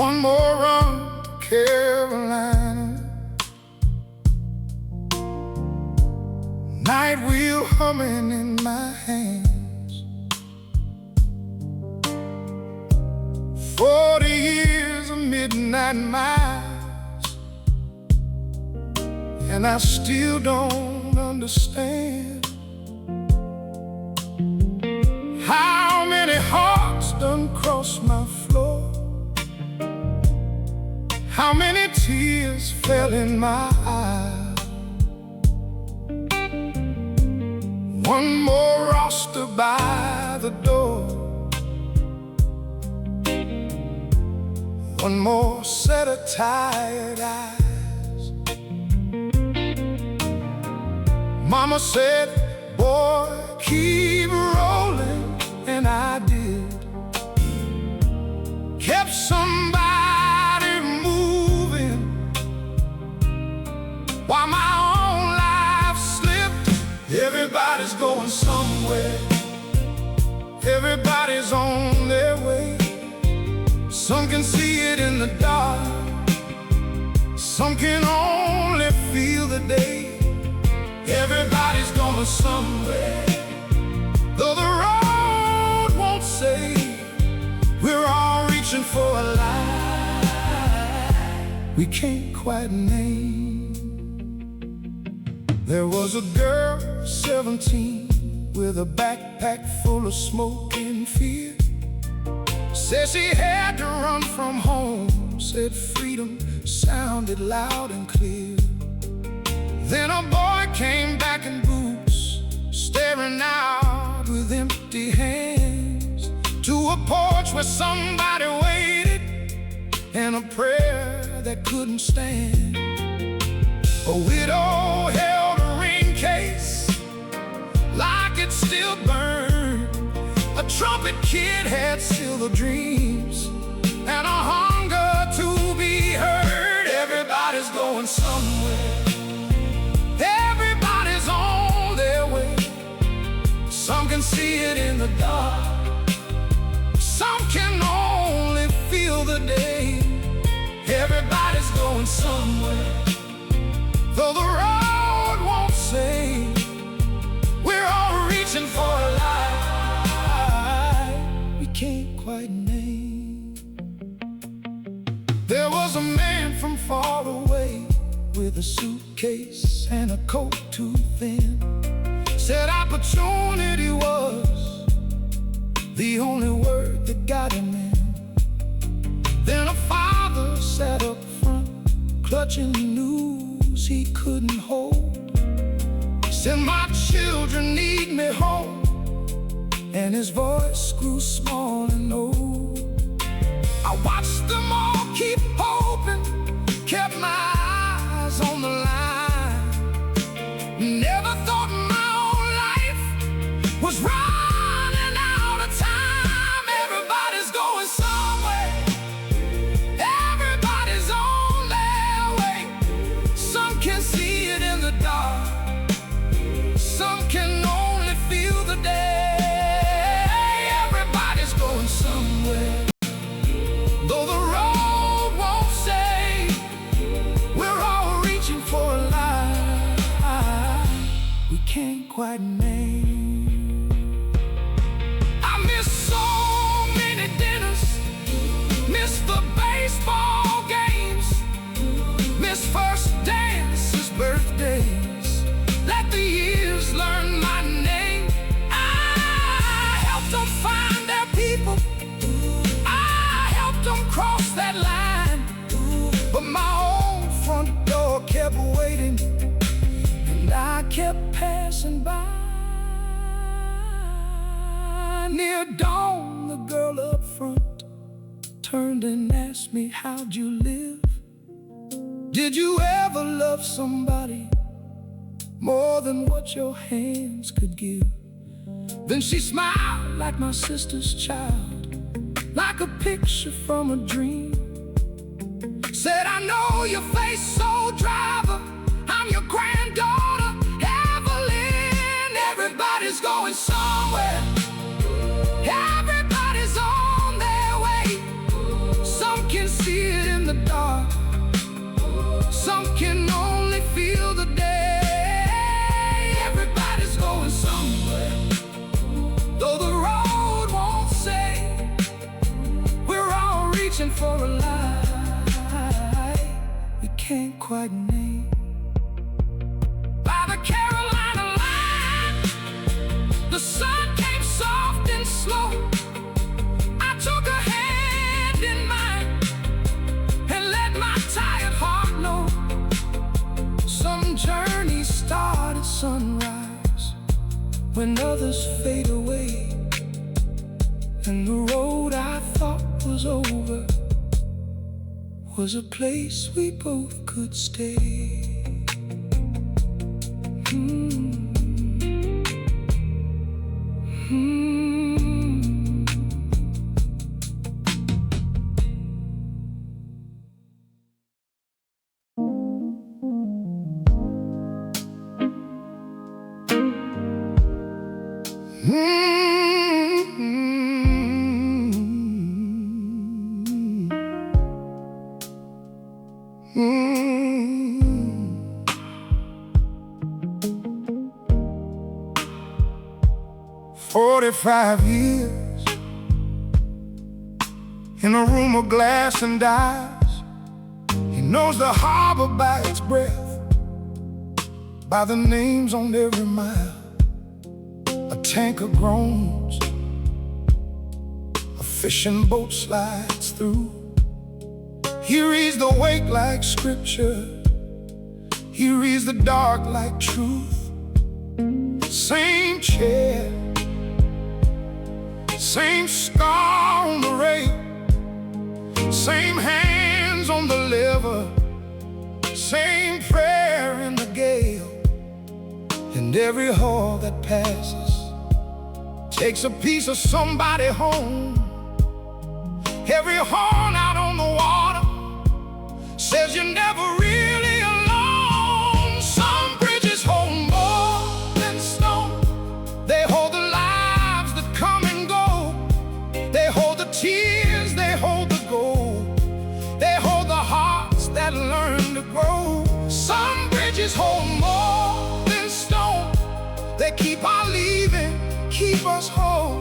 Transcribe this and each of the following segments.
One more run to Carolina, night wheel humming in my hands. 40 years of midnight miles, and I still don't understand how many hearts done crossed my floor, how many tears fell in my eyes. One more roster by the door, one more set of tired eyes. Mama said, boy, keep rolling, and I did. Kept somebody moving while my own life slipped. Everybody's going somewhere, everybody's on their way. Some can see it in the dark, some can only feel the day. Everybody's going somewhere, though the road won't say. We're all reaching for a light we can't quite name. There was a girl, 17, with a backpack full of smoke and fear. Said she had to run from home, said freedom sounded loud and clear. Then a boy came back in boots, staring out with empty hands, to a porch where somebody waited, and a prayer that couldn't stand. A widow held a ring case like it still burned. A trumpet kid had silver dreams and a hunger to be heard. Everybody's going somewhere, everybody's on their way. Some can see it in the dark, some can only feel the day. Everybody's going somewhere, though the road won't say. We're all reaching for a light we can't quite name. There was a man from far away with a suitcase and a coat too thin. Said opportunity was the only word that got him in. Then a father sat up front, clutching news he couldn't hold. He said, my children need me home, and his voice grew small and old. I watched them all keep hoping, kept my eyes on the line. Never thought my own life was running out of time. Everybody's going somewhere, everybody's on their way. Some can see it in the dark, some can only feel the day. Everybody's going somewhere, though the road won't say. We're all reaching for a light we can't quite name. I miss so many dinners, miss the baseball games, miss first dances, birthdays. Let the years learn my name. I helped them find their people, I helped them cross that line, but my own front door kept waiting, and I kept passing by. Near dawn, the girl up front turned and asked me, how'd you live? Did you ever love somebody more than what your hands could give? Then she smiled like my sister's child, like a picture from a dream. Said, I know your face, soul driver, I'm your granddaughter, Evelyn. Everybody's going somewhere, everybody's on their way. Some can see reaching for a light we can't quite name. By the Carolina line, the sun came soft and slow. I took her hand in mine and let my tired heart know. Some journeys start at sunrise when others fade away, and the road I thought was over was a place we both could stay. "45 years in a room of glass and eyes. He knows the harbor by its breath, by the names on every mile. A tanker groans, a fishing boat slides through. He reads the wake like scripture, he reads the dark like truth. Same chair, same scar on the rail, same hands on the lever, same prayer in the gale. And every hall that passes takes a piece of somebody home. Every horn out on the water says you're never really alone. Some bridges hold more than stone. They hold the lives that come and go. They hold the tears, they hold the gold. They hold the hearts that learn to grow. Some bridges hold more than stone. They keep on leaving, keep us whole.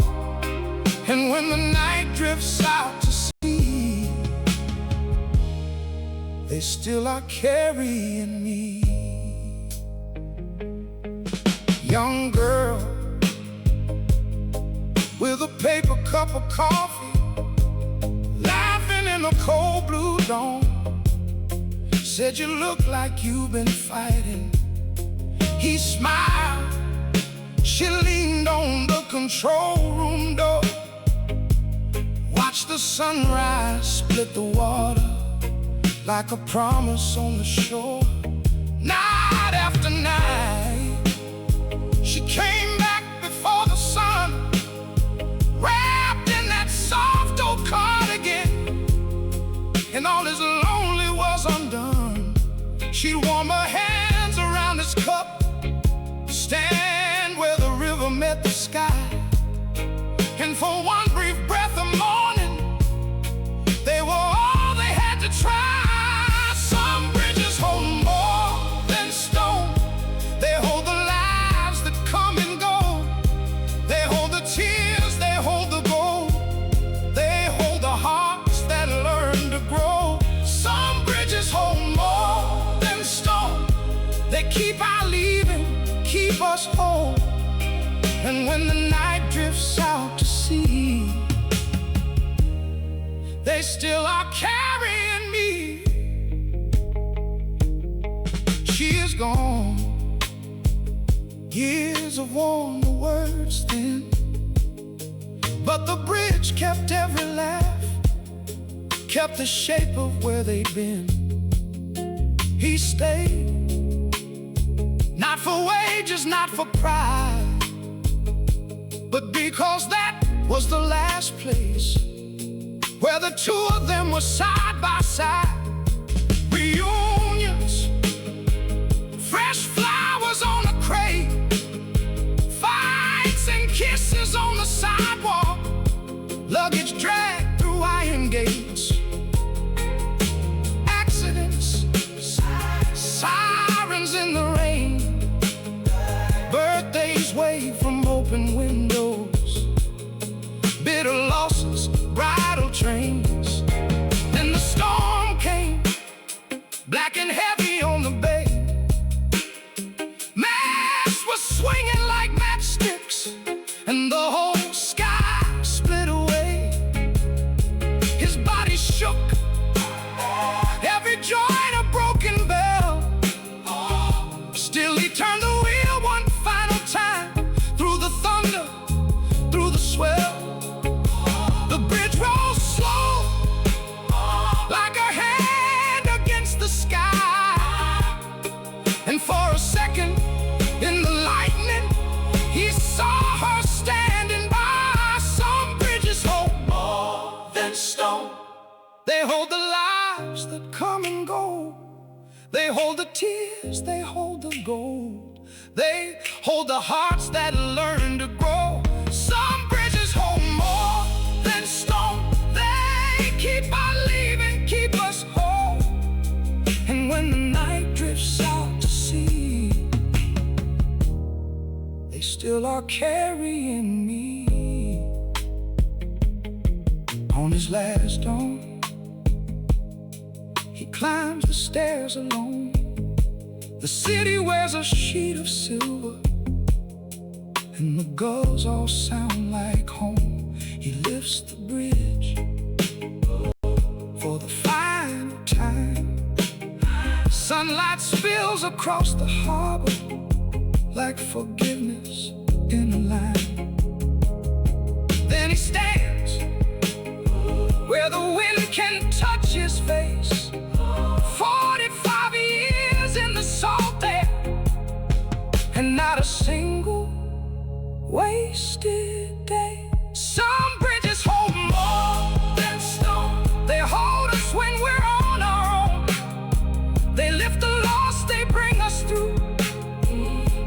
And when the night drifts out to sea, they still are carrying me. Young girl with a paper cup of coffee, laughing in the cold blue dawn, said you look like you've been fighting. He smiled, she leaned on the control room door, watched the sunrise split the water like a promise on the shore. Night after night, she came back before the sun, wrapped in that soft old cardigan, and all his lonely was undone. She'd warm her hands around his cup, stand where the river met the sky, and for one brief breath of morning, they were all they had to try. Some bridges hold more than stone. They hold the lives that come and go. They hold the tears, they hold the gold. They hold the hearts that learn to grow. Some bridges hold more than stone. They keep on leaving, keep us whole. And when the night drifts out to sea, they still are carrying me. She is gone, years have worn the words thin, but the bridge kept every laugh, kept the shape of where they'd been. He stayed, not for wages, not for pride, but because that was the last place where the two of them were side by side. Reunions, fresh flowers on a crate, fights and kisses on the sidewalk, luggage dragged through iron gates, accidents, sirens in the rain, birthdays wave from open windows, bitter losses, bridal trains. stone. They hold the lives that come and go. They hold the tears, they hold the gold. They hold the hearts that learn to grow. Some bridges hold more than stone. They keep on leaving, keep us whole. And when the night drifts out to sea, they still are carrying me. On his last dawn, he climbs the stairs alone. The city wears a sheet of silver, and the gulls all sound like home. He lifts the bridge for the final time. Sunlight spills across the harbor like forgiveness in a line. Then he stands where the wind can touch his face. 45 years in the salt there, and not a single wasted day. Some bridges hold more than stone. They hold us when we're on our own. They lift the lost, they bring us through,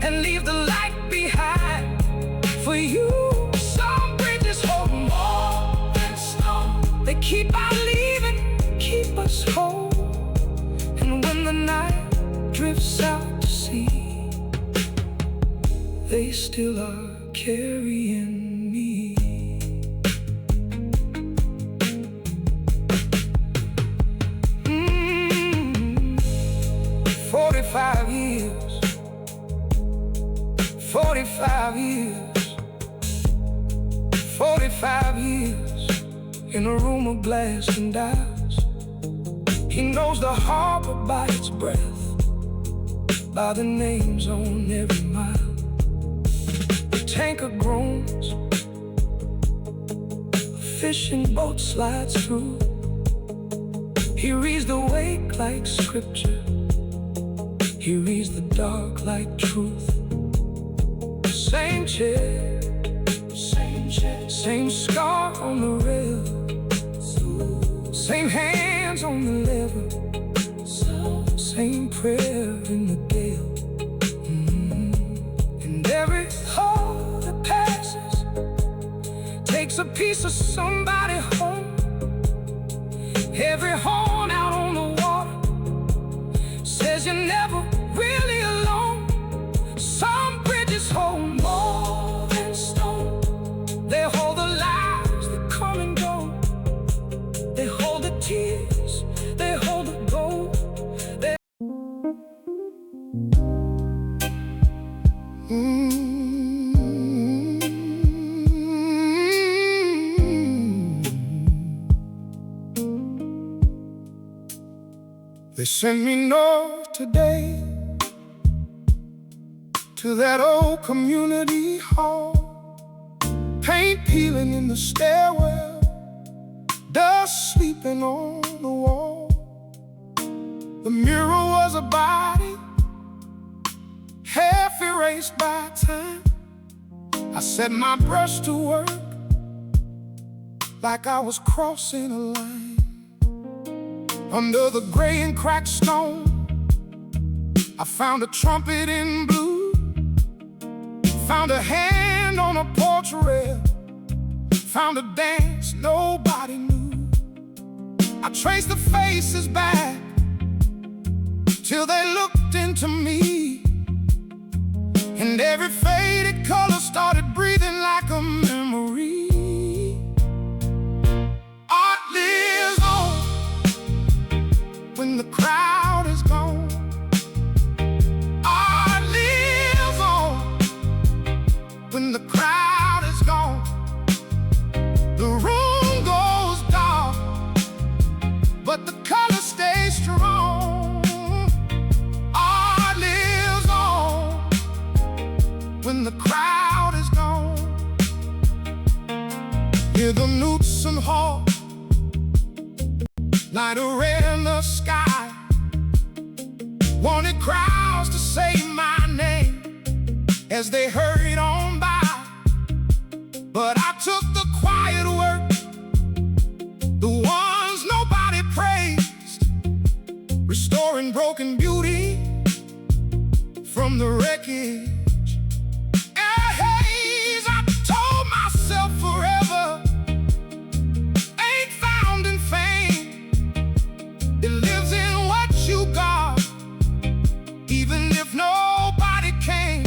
and leave the light behind for you. Some bridges hold more than stone. They keep on leaving, keep us whole. And when the night drifts out to sea, they still are carrying me. Mm-hmm. 45 years, 45 years, 45 years in a room of glass and dials. He knows the harbor by its breath, by the names on every mile. The tanker groans, a fishing boat slides through. He reads the wake like scripture, he reads the dark like truth. Same chair, same scar on the rail, same hands on the lever, same prayer in the gale. And every heart that passes takes a piece of somebody home. Every horn out on the water says you're never really alone. Some bridges hold more than stone. They hold the lives that come and go. They hold the tears, they hold the gold. They sent me north today to that old community hall. Paint peeling in the stairwell, dust sleeping on the wall. The mirror was a body, half erased by time. I set my brush to work like I was crossing a line. Under the gray and cracked stone, I found a trumpet in blue, found a hand on a porch rail, found a dance nobody knew. I traced the faces back till they looked into me, and every faded color started breathing like a memory. Art lives on when the crowd is gone. Art lives on when the crowd is gone. The room goes dark, but the color stays strong. Art lives on when the crowd is gone. Hear the newts and hawks, light a red in the sky. Wanted crowds to say my name as they hurried on by, but I took the quiet work, the restoring broken beauty from the wreckage. I told myself forever ain't found in fame. It lives in what you got, even if nobody came.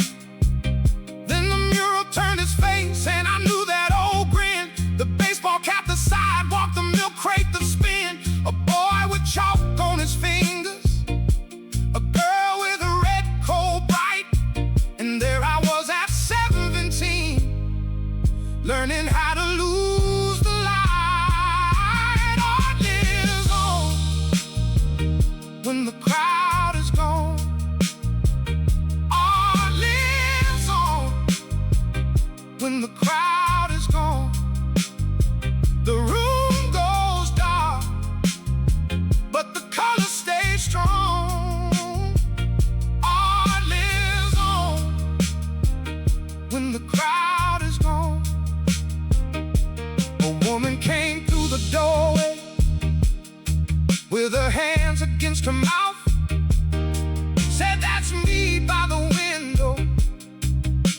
Then the mural turned its face, and I knew that old grin. The baseball cap, the sidewalk, the milk crate, the spin. A boy with chalk on his fingers, a girl with a red coal bright. And there I was at 17, learning how to lose the light. Art lives on when the crowd is gone. Art lives on when the crowd is gone. The room goes dark, but the colors stay strong. Art lives on when the crowd is gone. A woman came through the doorway with her hands against her mouth, said, "That's me by the window,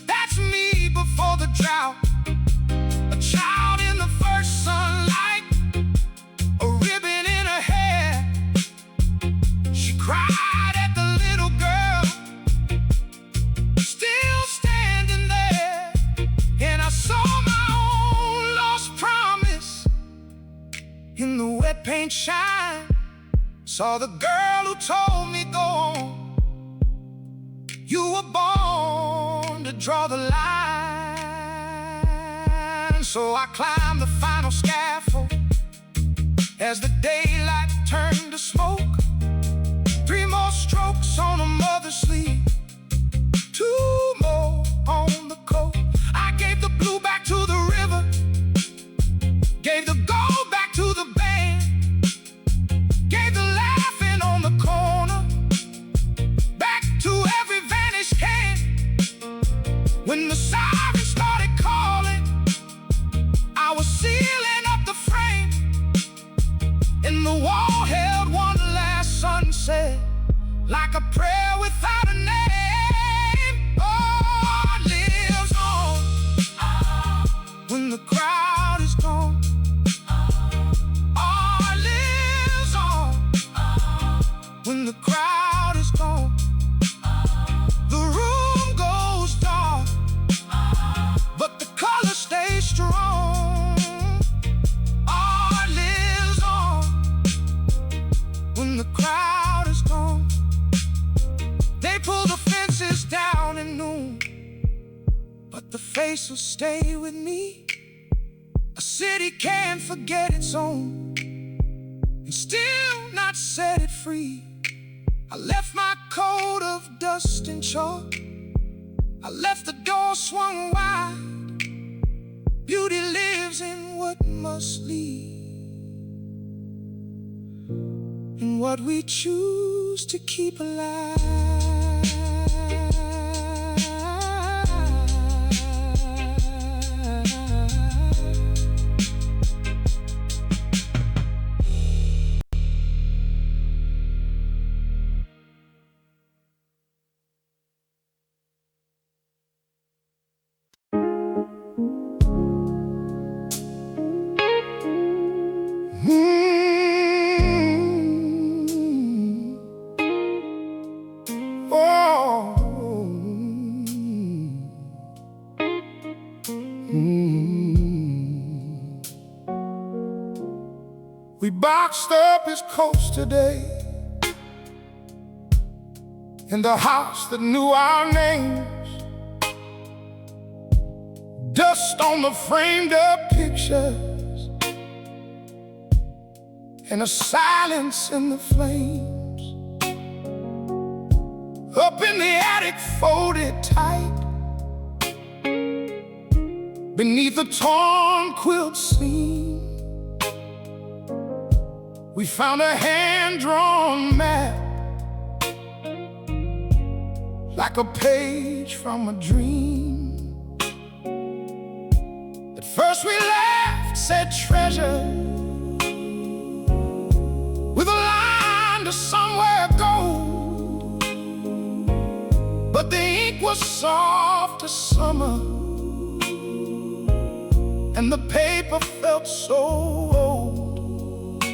that's me before the drought." A child in the first sunlight, a ribbon in her hair. She cried at the little girl, still standing there. And I saw my own lost promise in the wet paint shine. Saw the girl who told me, "Go on, you were born to draw the line." So I climbed the final scaffold as the daylight turned to smoke. 3 more strokes on a mother's sleeve, 2 more on the coat. I gave the blue back to the river, gave the gold back to the band, gave the laughing on the corner back to every vanished hand. When the sirens started calling, I was sealing up the frame, and the wall held one last sunset, like a prayer without a name. Oh, it lives on when the crowd is gone. Oh, it lives on when the crowd is gone. The room goes dark, but the colors stay strong. Oh, it lives on when the crowd is gone. They pull the fences down at noon, but the face will stay with me. A city can't forget its own and still not set it free. I left my coat of dust and chalk, I left the door swung wide. Beauty lives in what must leave, and what we choose to keep alive. We boxed up his coast today in the house that knew our names. Dust on the framed up pictures and a silence in the flames. Up in the attic, folded tight beneath the torn quilt seam, we found a hand-drawn map, like a page from a dream. At first we laughed, said treasure, with a line to somewhere gold. was soft as summer, and the paper felt so old.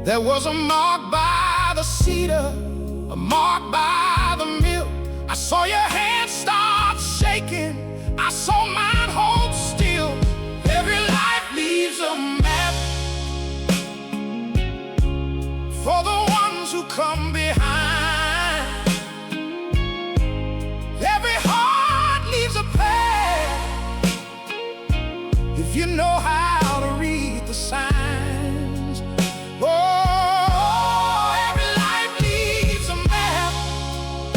There was a mark by the cedar, a mark by the mill. I saw your hand start shaking, I saw mine hold still. Every life leaves a map for the ones who come behind. Every heart leaves a path if you know how to read the signs. Oh, every life leaves a map.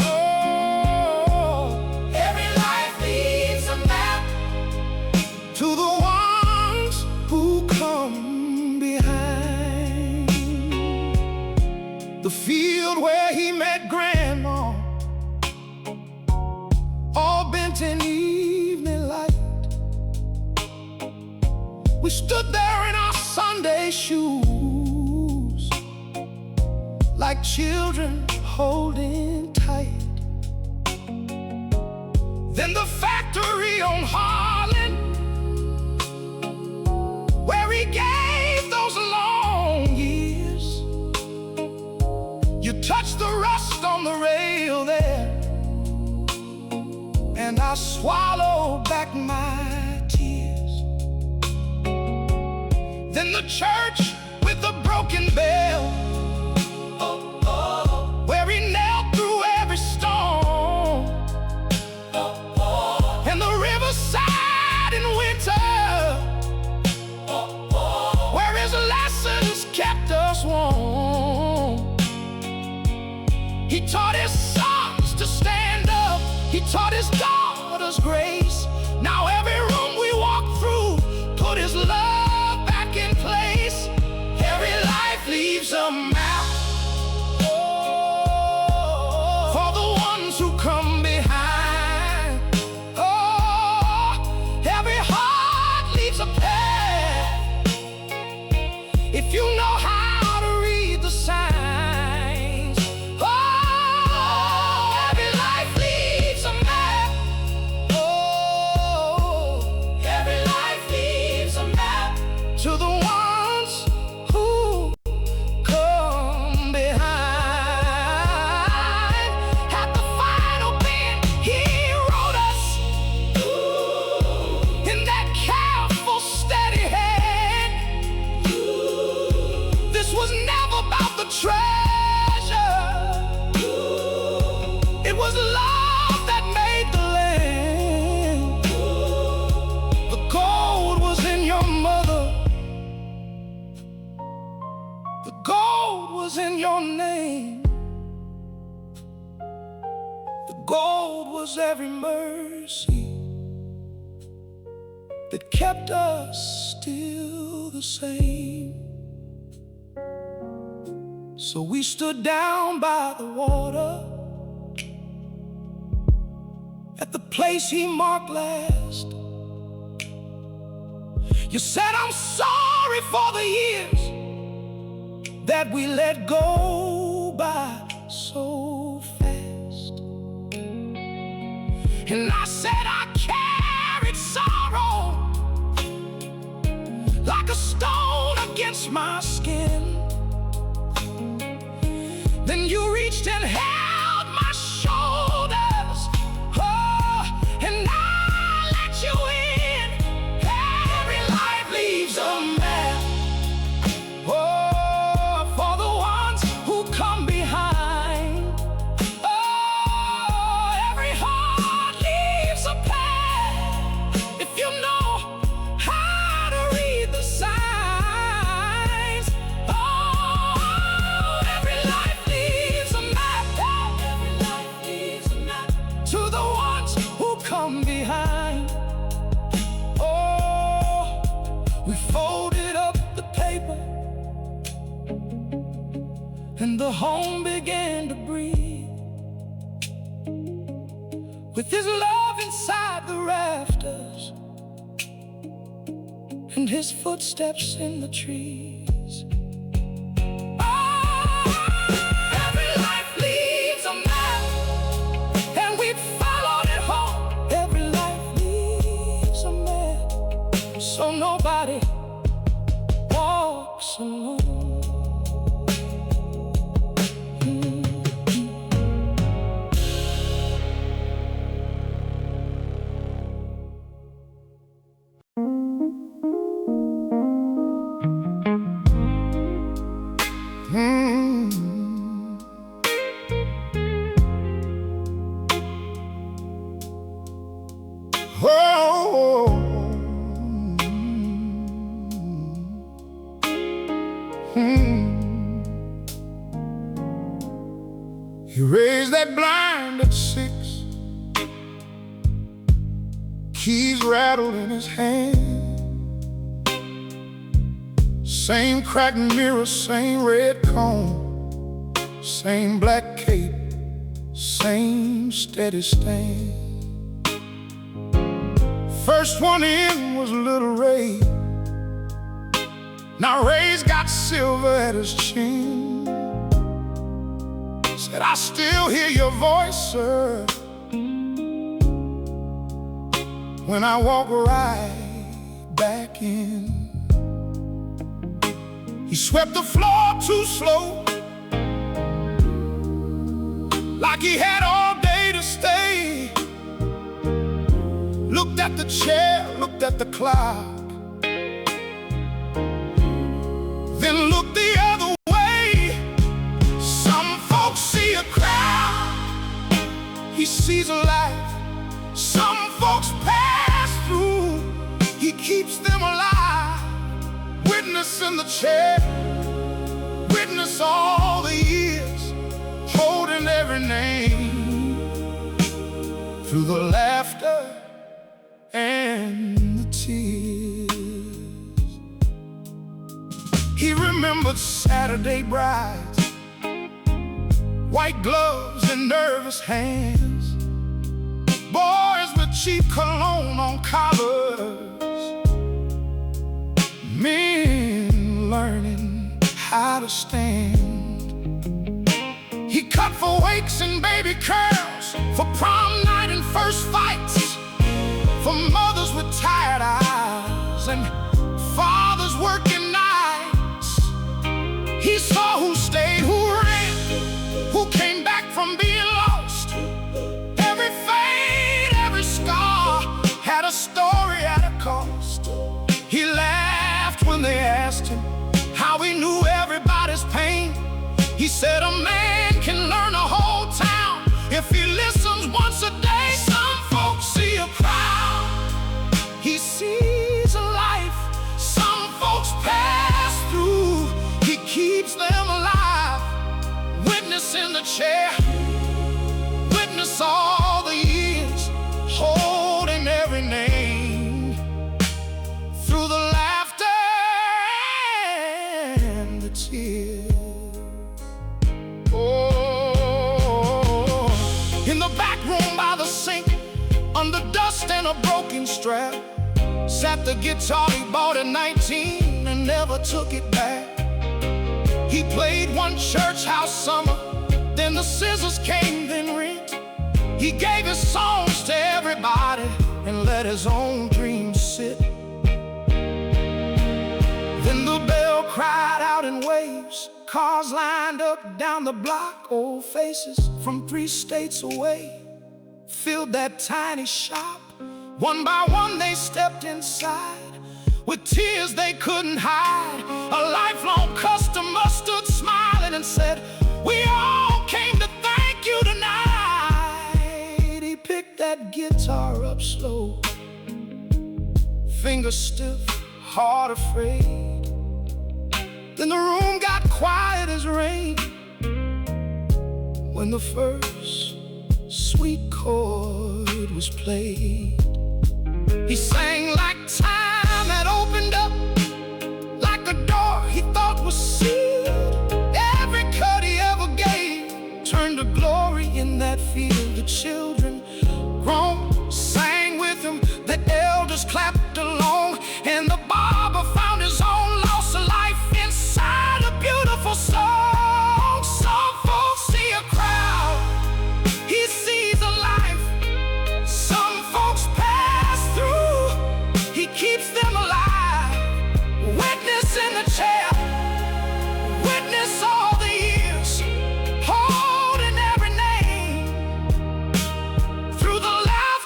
Oh, every life leaves a map to the ones who come behind. The field where he met Grandma, all bent in evening light. We stood there in our Sunday shoes, like children holding tight. Then the factory on Harlan, where he gave those long years. You touched the rust on the rail there, and I swallowed back my tears. Then the church with the broken bell, where he knelt through every storm, and the riverside in winter, where his lessons kept us warm. He taught his sons to stand up, he taught his daughters grace. Now every room we walk through put his love back in place. Every life leaves a map for the ones who come behind. Oh, every heart leaves a path if you know how to read the signs. Oh, every life leaves a map. Oh, every life leaves a map to the ones who come behind. At the final bend, he wrote us in that careful, steady hand. This was never about the treasure, it was love that made the land. The gold was in your mother, the gold was in your name. The gold was every mercy that kept us still the same. So we stood down by the water at the place he marked last. You said, I'm sorry for the years that we let go by so fast. And I said, I carried sorrow like a stone against my skin. Then you reached and held my shoulders, oh, and I let you in. Every life leaves a map, oh, for the ones who come behind. Oh, every heart leaves a path if you know how to read the signs. Oh, every life leaves a map, every life leaves a map to the ones who come behind. Oh, we folded up the paper, and the home began to breathe with his love inside the rafters and his footsteps in the trees. Oh, every life leaves a map, and He raised that blind at 6, keys rattled in his hand. Same cracked mirror, same red cone, same black cape, same steady stand. First one in was little Ray. Now Ray's got silver at his chin. Said, I still hear your voice, sir, when I walk right back in. He swept the floor too slow, like he had all day to stay. Looked at the chair, looked at the clock, then looked the other way. Some folks see a crowd, he sees a life. Some folks pass through, he keeps them alive. Witness in the chair, witness all the years, holding every name, through the laughter and the tears. He remembered Saturday brides, white gloves and nervous hands, boys with cheap cologne on collars, men learning how to stand. He cut for wakes and baby curls, for prom night and first fights, for mothers with tired eyes and fathers working nights. He saw who stayed, who ran, who came back from being lost. Every fade, every scar had a story at a cost. He laughed when they asked him how he knew everybody's pain. He said a man can learn a whole town if he listens once a day. Some folks see a crowd, he sees a life. Some folks pass through, he keeps them alive. Witness in the chair, witness all the years, holding every name, through the laughter and the tears. Oh, in the back room by the sink, under dust and a broken strap, sat the guitar he bought at 19 and never took it back. He played one church house summer, then the scissors came, then rent. He gave his songs to everybody and let his own dreams sit. Then the bell cried out in waves, cars lined up down the block, old faces from 3 states away filled that tiny shop. One by one they stepped inside, with tears they couldn't hide. A lifelong customer stood smiling and said, we all came to thank you tonight. He picked that guitar up slow, fingers stiff, heart afraid. Then the room got quiet as rain when the first sweet chord was played. He sang like time had opened up, like a door he thought was sealed. Every cut he ever gave turned to glory in that field. The children groaned, sang with him, the elders clapped along, and the barber found his own loss of life inside a beautiful song. Some folks see a crowd, he sees a life. Some folks pass through, he keeps them alive. Witness in the chair, witness all the years, holding every name, through the loud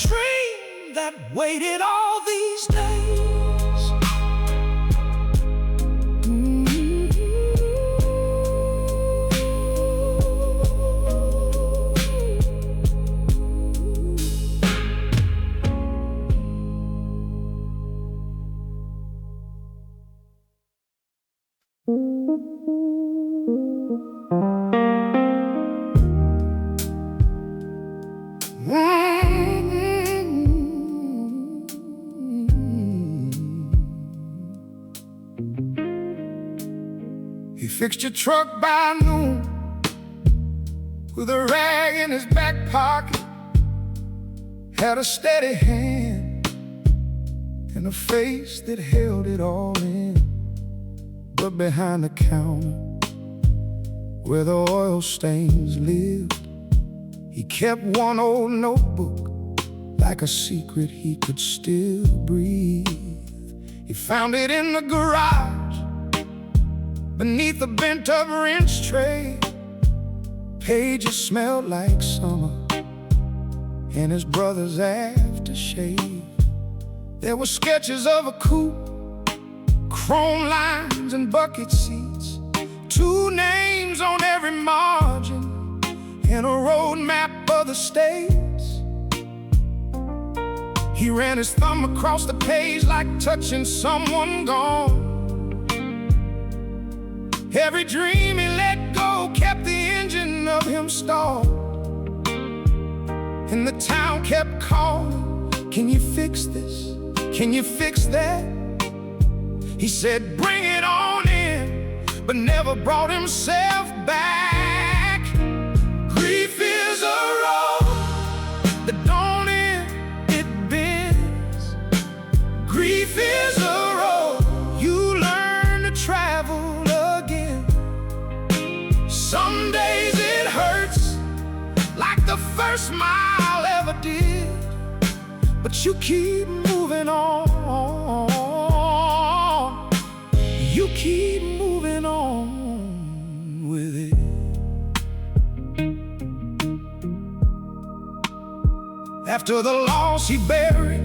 dream that waited all these days. He fixed your truck by noon with a rag in his back pocket, had a steady hand and a face that held it all in. But behind the counter, where the oil stains lived, he kept one old notebook, like a secret he could still breathe. He found it in the garage, beneath a bent-up wrench tray. Pages smelled like summer and his brother's aftershave. There were sketches of a coupe, chrome lines and bucket seats, 2 names on every margin, and a road map of the states. He ran his thumb across the page like touching someone gone. Every dream he let go kept the engine of him stalled, and the town kept calling, "Can you fix this? Can you fix that?" He said, "Bring it on in," but never brought himself back. Grief is a road that don't end, it bends. Grief is a road you learn to travel again. Some days it hurts like the first mile ever did, but you keep moving on. You keep moving on with it. After the loss, he buried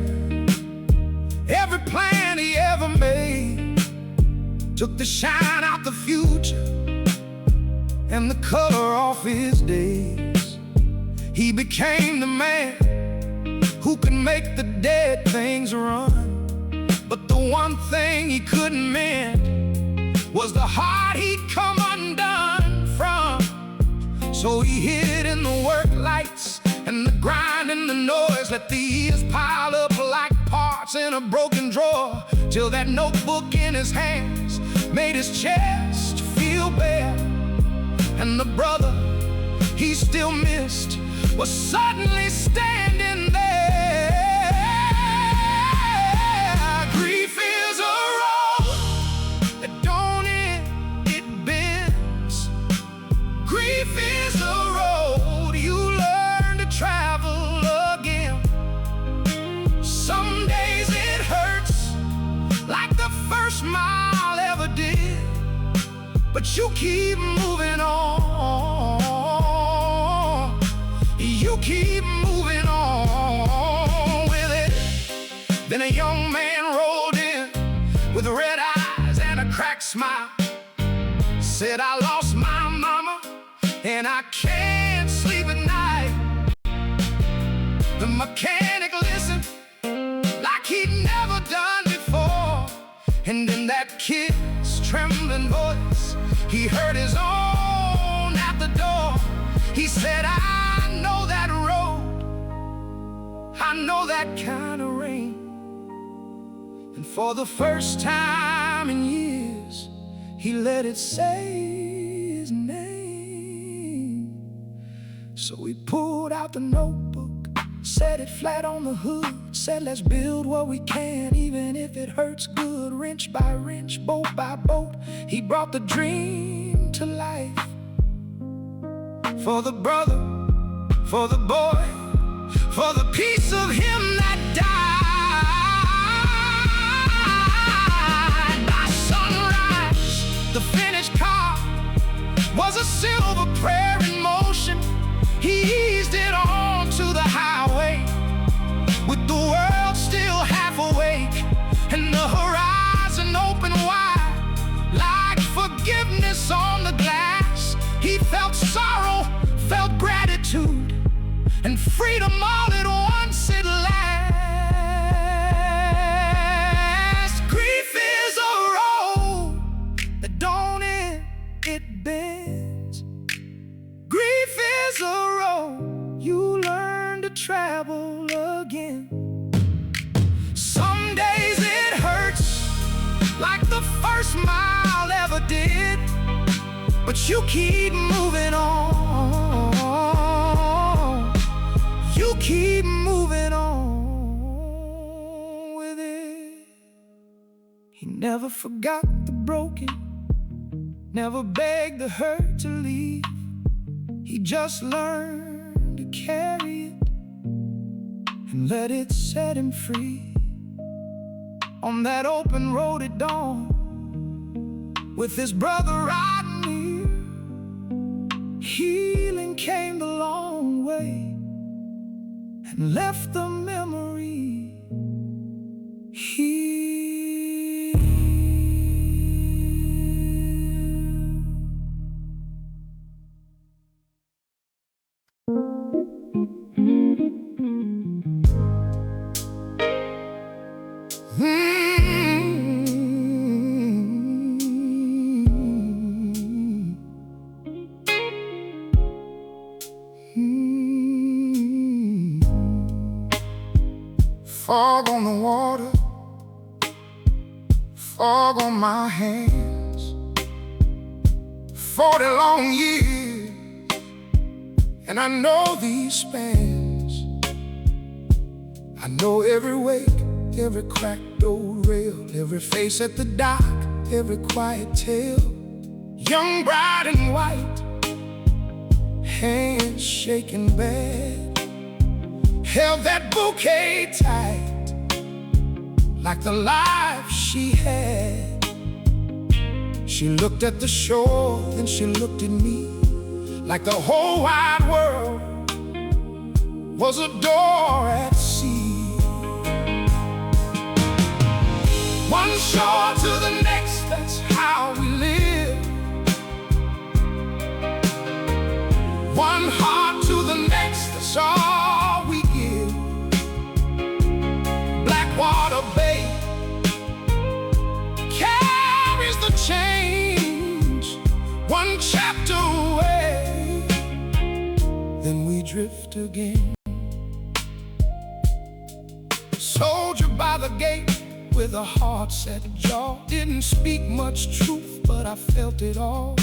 every plan he ever made, took the shine out the future and the color off his days. He became the man who could make the dead things run, but the one thing he couldn't mend was the heart he'd come undone from. So he hid in the work lights and the grind and the noise, let the years pile up like parts in a broken drawer, till that notebook in his hands made his chest feel bare. And the brother he still missed was suddenly standing there. Grief is a road that don't end, it bends. Grief is a road you learn to travel again. Some days it hurts like the first mile ever did, but you keep moving on. You keep moving on with it. Then a young man rolled in with red eyes and a cracked smile, said, "I lost my mama and I can't sleep at night." The mechanic listened like he'd never done before, and in that kid's trembling voice he heard his own at the door. He said, "I know that road, I know that kind of rain." And for the first time in years, he let it say his name. So he pulled out the notebook, set it flat on the hood, said, "Let's build what we can, even if it hurts good. Wrench by wrench, bolt by bolt, he brought the dream to life. For the brother, for the boy, for the piece of him that died. By sunrise, the finished car was a silver prayer in motion. He eased it onto the highway is a road you learn to travel again. Some days it hurts like the first mile ever did, but you keep moving on. You keep moving on with it. He never forgot the broken, never begged the hurt to leave. He just learned to carry it and let it set him free. On that open road at dawn, with his brother riding near, healing came the long way and left the memory here. Fog on the water, fog on my hands. 40 long years, and I know these spans. I know every wake, every cracked old rail, every face at the dock, every quiet tale. Young bride in white, hands shaking bad, held that bouquet tight, like the life she had. She looked at the shore, then she looked at me, like the whole wide world was a door at sea. One shore to the next, that's how we live. One heart to the next, that's all we give. Blackwater Bay carries the change, one chapter away, then we drift again. Soldier by the gate with a heart set jaw, didn't speak much truth, but I felt it all.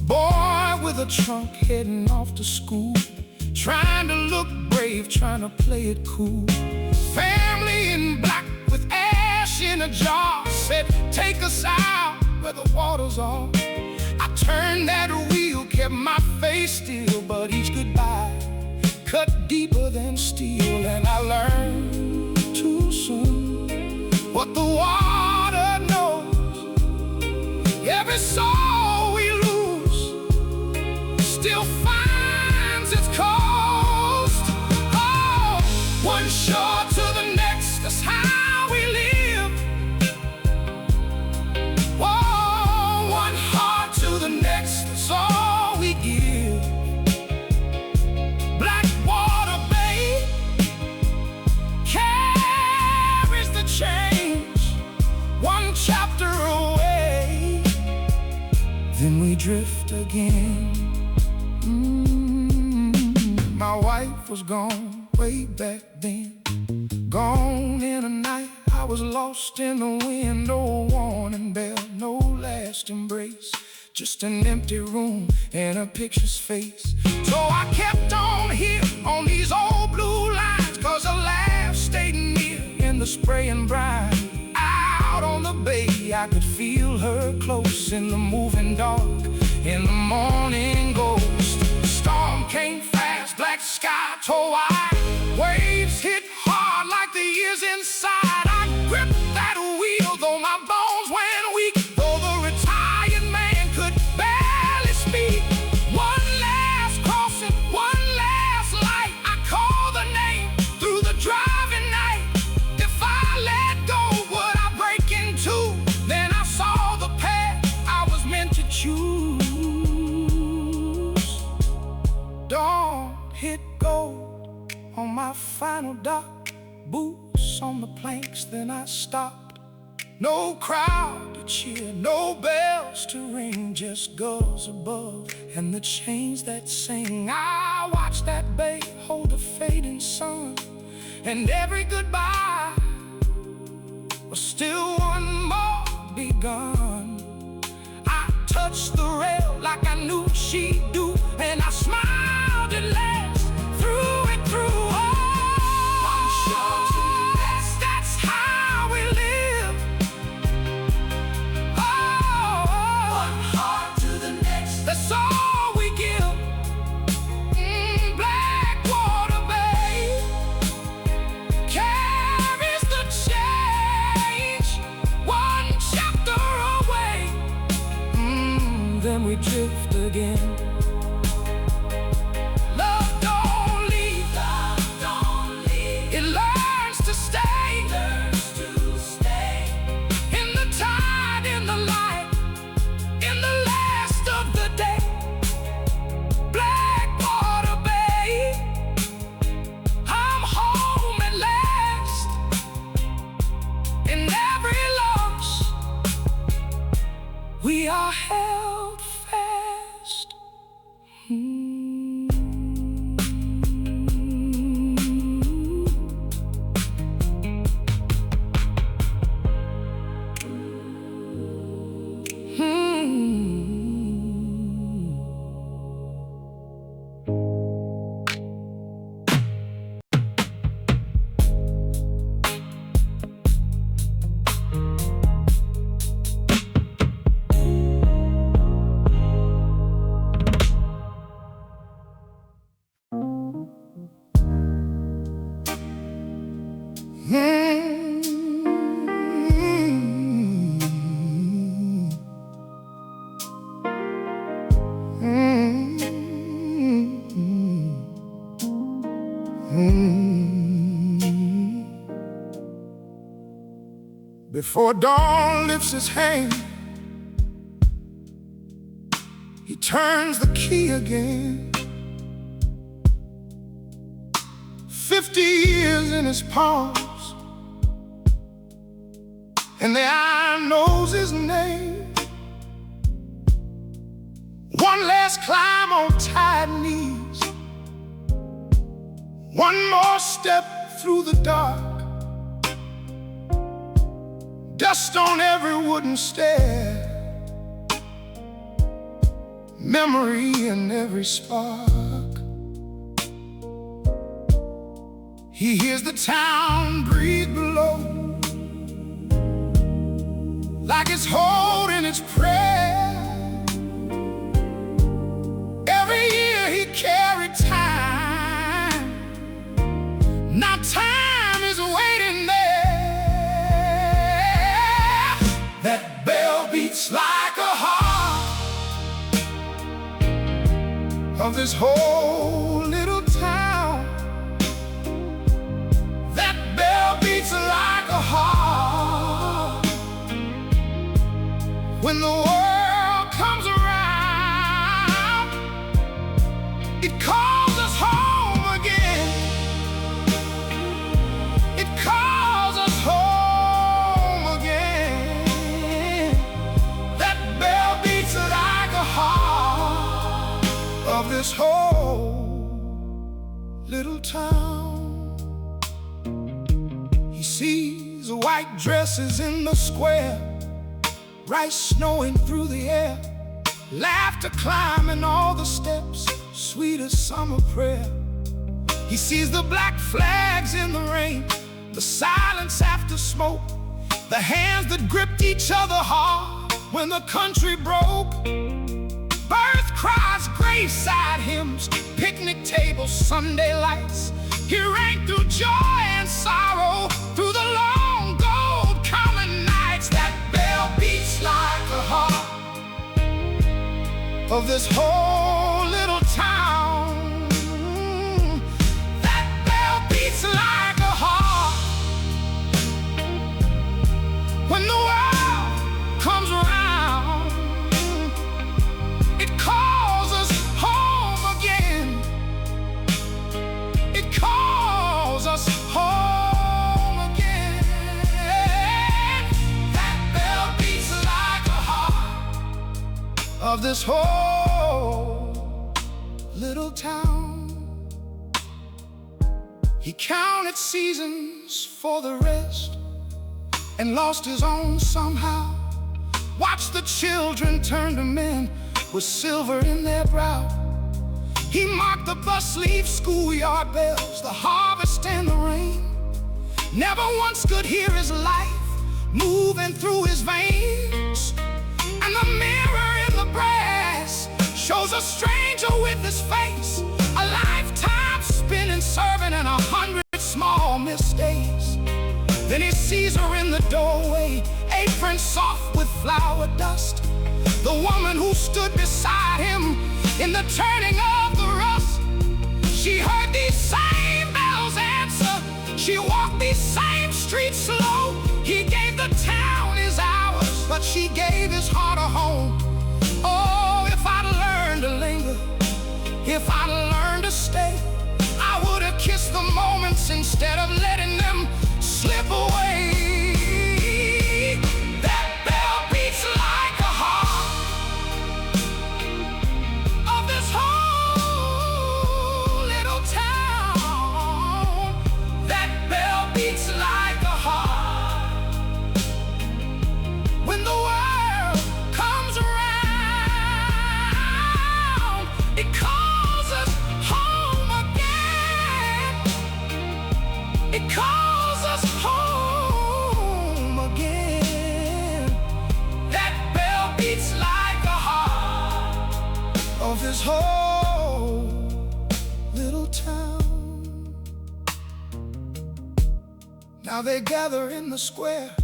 Boy with a trunk heading off to school, trying to look brave, trying to play it cool. Family in black with ash in a jar, said take us out where the water's off. I turned that wheel, kept my face still, but each goodbye cut deeper than steel. And I learned too soon what the water knows. Every soul we lose still finds its coast. Oh, one shore to the next, that's how we live. Oh, one heart to the next, that's all we give. Blackwater Bay carries the change, one chapter away, then we drift again. My wife was gone way back then, gone in a night. I was lost in the wind, no warning bell, no last embrace, just an empty room and a picture's face. So I kept on here on these old blue lines, 'cause her laugh stayed near in the spraying brine. Out on the bay I could feel her close in the moving dark, in the morning ghost. Storm came fast, black sky tore wide, waves hit hard like the years inside. I gripped that wheel though my bones went weak, though the retired man could barely speak. One last crossing, one last light, I called the name through the driving night. If I let go, would I break in two? Then I saw the path I was meant to choose. Dawn hit gold on my final dock, boots on the planks, then I stopped. No crowd to cheer, no bells to ring, just gulls above and the chains that sing. I watch that bay hold a fading sun, and every goodbye was still one more begun. I touched the rail like I knew she'd do, and I smiled at last through it through. One shore to the next, that's how we live. One heart to the next, that's all we give. Blackwater Bay carries the change, one chapter away. Then we drift again. Love don't leave, it learns to stay, in the tide, in the light, in the last of the day. Blackwater Bay, I'm home at last. In every loss, we are held fast. Before dawn lifts his hand, he turns the key again. 50 years in his palms, and the eye knows his name. One last climb on tired knees, one more step through the dark. Dust on every wooden stair, memory in every spark. He hears the town breathe below, like it's holding its prayer. Every year he carried time, now time is waiting there. That bell beats like a heart of this whole little town. That bell beats like a heart when the world comes around. It calls us home again. It calls us home again. That bell beats like a heart of this whole little town. He sees the white dresses in the square, rice snowing through the air, laughter climbing all the steps, sweet as summer prayer. He sees the black flags in the rain, the silence after smoke, the hands that gripped each other hard when the country broke. Birth cries, graveside hymns, picnic tables, Sunday lights. He rang through joy and sorrow, through the long gold common nights. That bell beats like a heart of this whole little town. That bell beats like a heart when the world comes around. It calls us home again. It calls us home again. That bell beats like a heart of this whole little town. He counted seasons for the rest and lost his own somehow. Watched the children turn to men with silver in their brow. He marked the bus leave schoolyard bells, the harvest and the rain. Never once could hear his life moving through his veins. And the mirror in the brass shows a stranger with his face, a lifetime spent in serving and 100 small mistakes. Then he sees her in the doorway, apron soft with flour dust, the woman who stood beside him in the turning of the rust. She heard these same bells answer, she walked these same streets slow. He gave the town his hours, but she gave his heart a home. Oh, if I'd learned to linger, if I'd learned to stay, I would have kissed the moments instead of letting them slip away. That bell beats like a heart of this whole little town. That bell beats like a heart. When the world comes around, it calls us home again. It calls us home again. That bell beats like a heart of this whole little town. Now they gather in the square,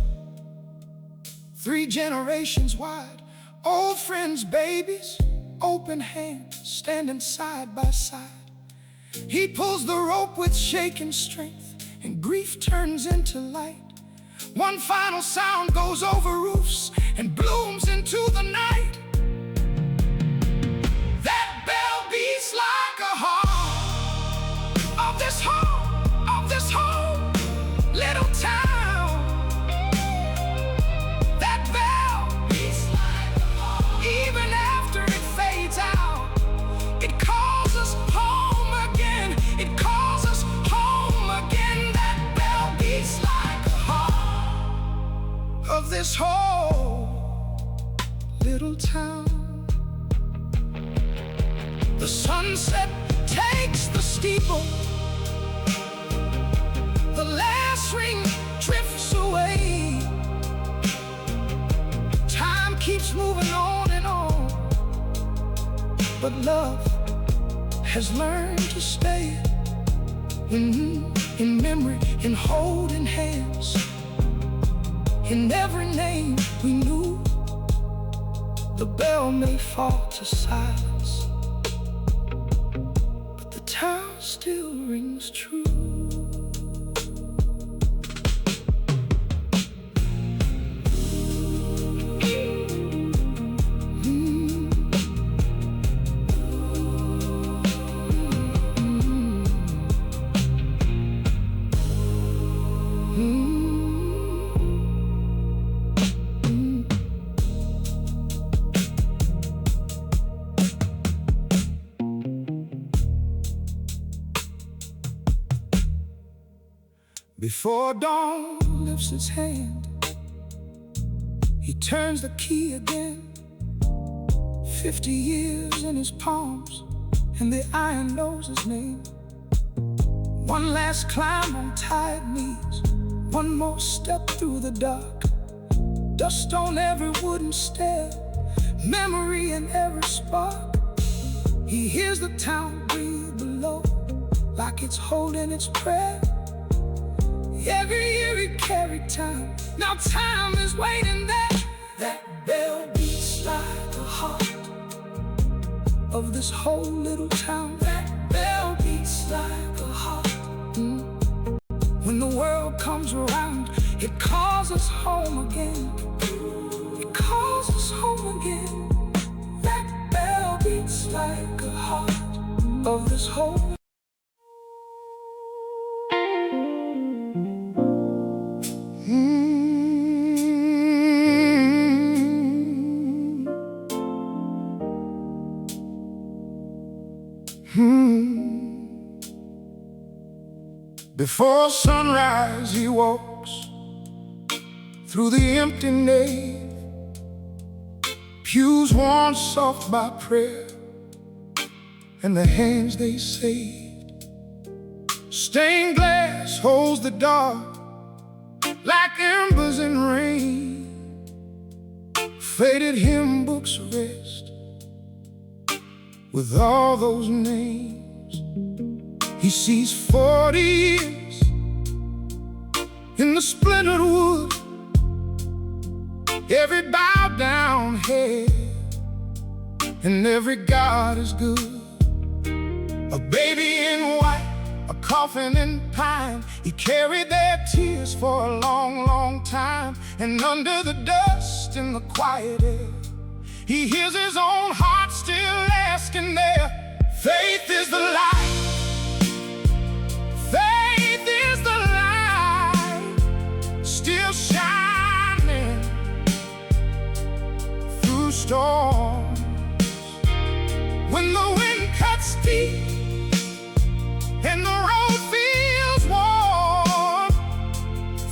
3 generations wide, old friends, babies, open hands, standing side by side. He pulls the rope with shaking strength, and grief turns into light. One final sound goes over roofs and blooms into the night. That bell beats like a heart of this whole little town. That bell beats like a heart. Even after it fades out, it calls us home again. It calls us home again. That bell beats like a heart of this whole little town. The sunset takes the steeple, the last ring drifts away. Time keeps moving on and on, but love has learned to stay. In memory, in holding hands, in every name we knew. The bell may fall to silence, but the town still rings true. Before dawn lifts its hand, he turns the key again. 50 years in his palms, and the iron knows his name. One last climb on tired knees, one more step through the dark. Dust on every wooden stair, memory in every spark. He hears the town breathe below, like it's holding its prayer. Every year he carried time, now time is waiting there. That bell beats like the heart of this whole little town. That bell beats like a heart. When the world comes around, it calls us home again. It calls us home again. That bell beats like a heart of this whole. Before sunrise he walks through the empty nave, pews worn soft by prayer and the hands they saved. Stained glass holds the dark like embers in rain. Faded hymn books rest with all those names. He sees 40 years in the splintered wood, every bowed down head, and every God is good. A baby in white, a coffin in pine, he carried their tears for a long, long time. And under the dust in the quiet air, he hears his own heart still asking there. Faith is the light. Faith is the light, still shining through storms. When the wind cuts deep and the road feels warm,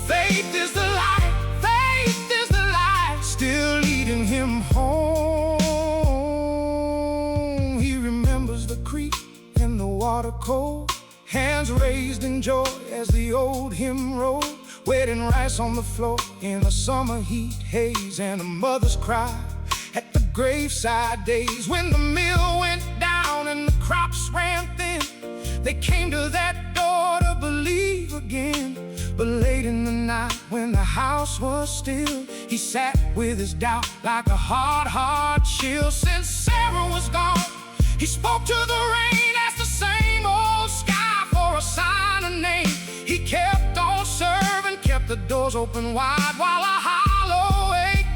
faith is the light, faith is the light, still leading him home. He remembers the creek and the water cold, hands raised in joy as the old hymn rolled, wetting rice on the floor in the summer heat haze, and a mother's cry at the graveside days. When the mill went down and the crops ran thin, they came to that door to believe again. But late in the night when the house was still, he sat with his doubt like a hard chill. Since Sarah was gone, he spoke to the rain, asked the same old sky for a sign, a name. He kept on serving, kept the doors open wide, while a hollow ache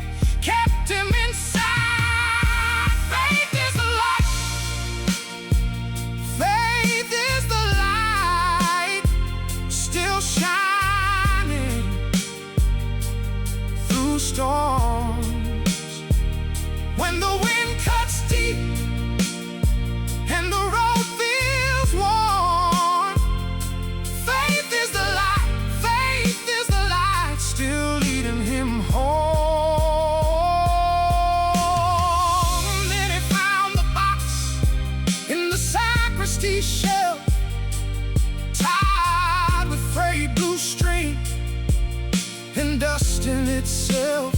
kept him inside. Faith is the light. Faith is the light, still shining through storms. When the wind cuts deep and the road feels worn, faith is the light, faith is the light, still leading him home. Then he found the box in the sacristy shelf, tied with frayed blue string and dust in itself.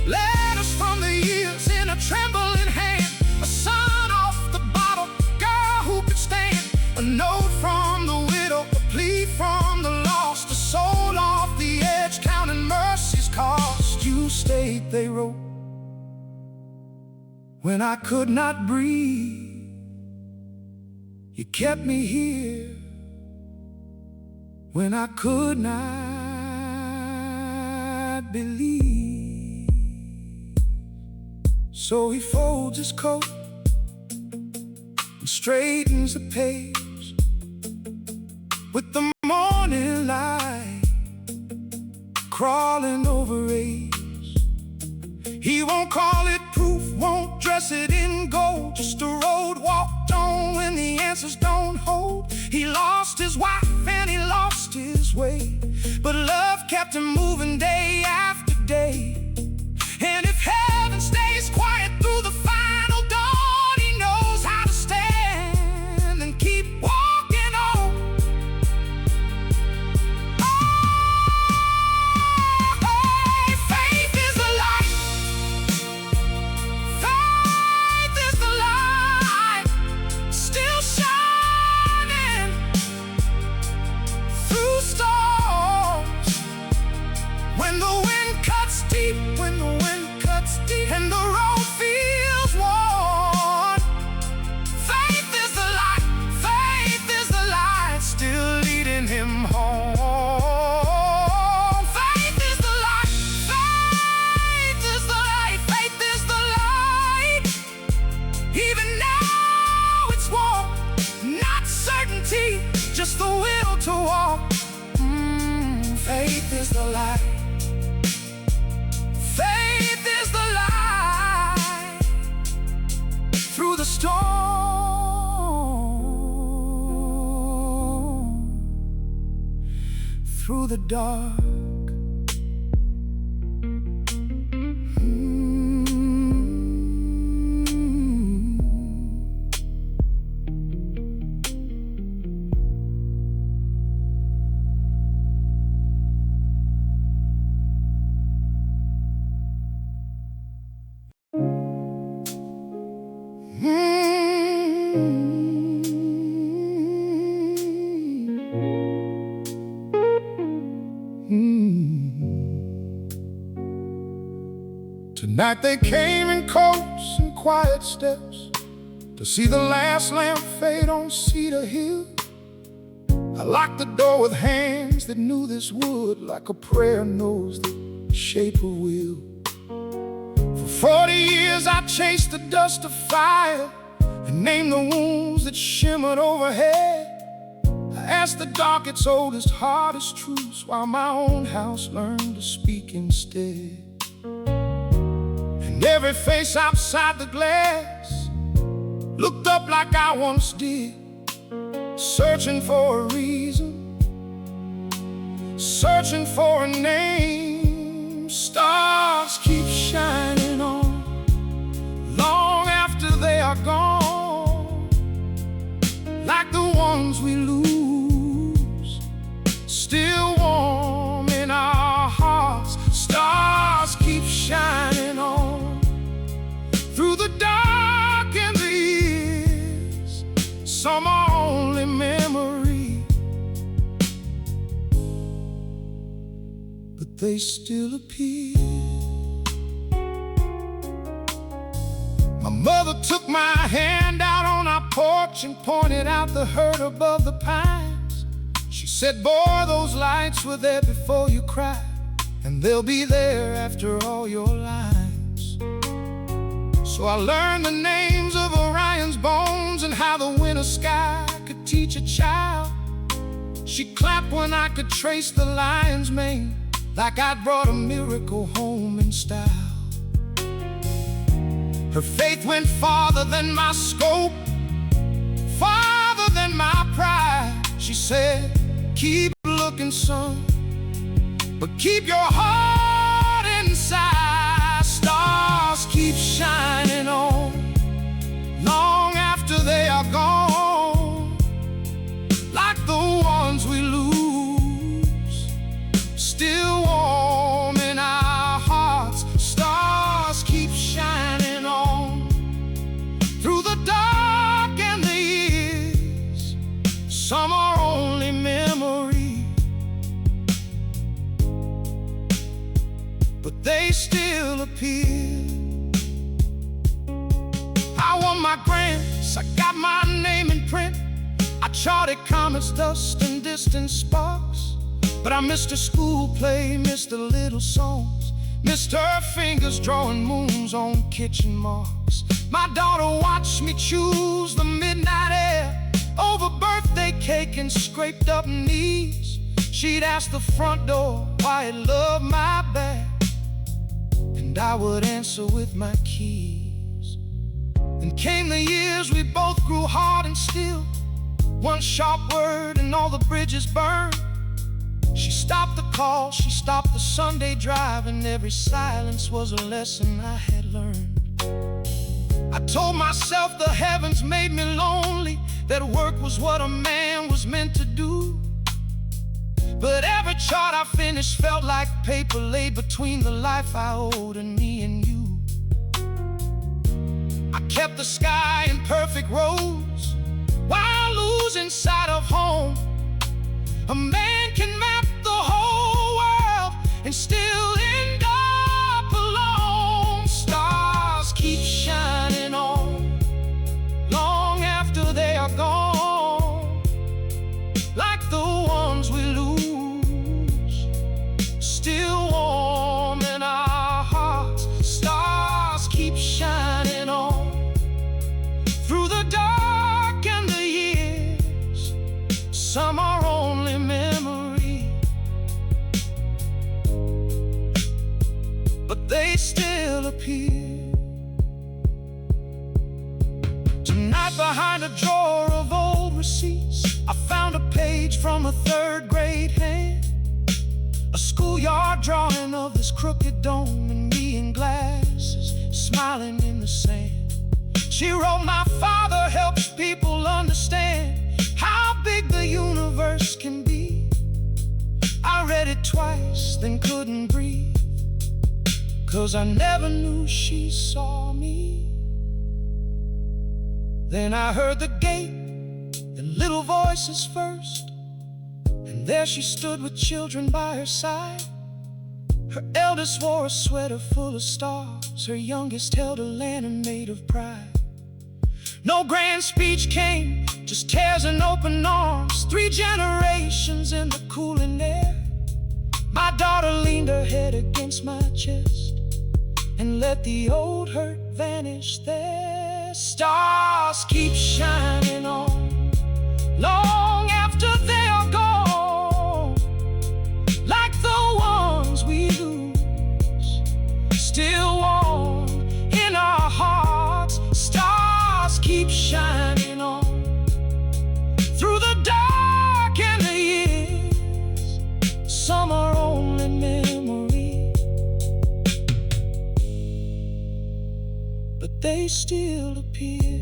Letters from the years in a trembling hand, a son off the bottle, girl who could stand, a note from the widow, a plea from the lost, a soul off the edge counting mercy's cost. You stayed, they wrote, when I could not breathe. You kept me here when I could not believe. So he folds his coat and straightens the page. With the morning light crawling over age, he won't call it proof, won't dress it in gold, just a road walked on when the answers don't hold. He lost his wife and he lost his way, but love kept him moving day after day. And if heaven stays quiet through the final dawn, he knows how to stand and keep walking on. Oh, faith is the light. Faith is the light, still shining through storms. When the wind cuts deep, when the wind cuts deep and the road feels worn, faith is the light, faith is the light, still leading him home. Faith is the light, faith is the light, faith is the light. Even now it's warm, not certainty, just the will to walk. Faith is the light. Faith is the light through the storm. through the dark. Tonight they came in close and quiet steps to see the last lamp fade on Cedar Hill. I locked the door with hands that knew this would, like a prayer knows the shape of will. For 40 years I chased the dust of fire and named the wounds that shimmered overhead. I asked the dark its oldest, hardest truths, while my own house learned to speak instead. And every face outside the glass looked up like I once did, searching for a reason, searching for a name. Stars keep shining on long after they are gone, like the ones we lose, still warm in our hearts. Stars keep shining on through the dark and the years. Some are only memory, but they still appear. My mother took my hand out on our porch and pointed out the hurt above the pines. She said, boy, those lights were there before you cried, and they'll be there after all your lines. So I learned the names of Orion's bones and how the winter sky could teach a child. She clapped when I could trace the lion's mane, like I'd brought a miracle home in style. Her faith went farther than my scope, farther than my pride. She said, keep looking, son, but keep your heart inside. Stars keep shining on long after they are gone, like the ones we lose, still warm in our hearts. Stars keep shining on through the dark and the years. Some are only memory, but they still appear. I won my grants, I got my name in print, I charted comets, dust, and distant sparks. But I missed a school play, missed the little songs, missed her fingers drawing moons on kitchen marks. My daughter watched me choose the midnight air over birthday cake and scraped up knees. She'd ask the front door why it loved my bag, and I would answer with my keys. Then came the years we both grew hard and still, one sharp word and all the bridges burned. She stopped the call, she stopped the Sunday drive, and every silence was a lesson I had learned. I told myself the heavens made me lonely, that work was what a man was meant to do. But every chart I finished felt like paper laid between the life I owed and me and you. I kept the sky in perfect rows while losing sight of home. A man can map the whole world and still end up alone. Stars keep shining on long after they are gone, like the ones we lose, still warm in our hearts. Stars keep shining on through the dark and the years. Some are only memory, but they still appear. Tonight behind a drawer of old receipts, I found a page from a third grade hand. She wrote, "My father helps people understand how big the universe can be." I read it twice, then couldn't breathe, 'cause I never knew she saw me. Then I heard the gate, the little voices first, and there she stood with children by her side. Her eldest wore a sweater full of stars, her youngest held a lantern made of pride. No grand speech came, just tears and open arms, 3 generations in the cooling air. My daughter leaned her head against my chest and let the old hurt vanish there. Stars keep shining on long after they are gone, like the ones we lose, still warm in our hearts. Stars keep shining on through the dark and the years. Some are only memory, but they still appear.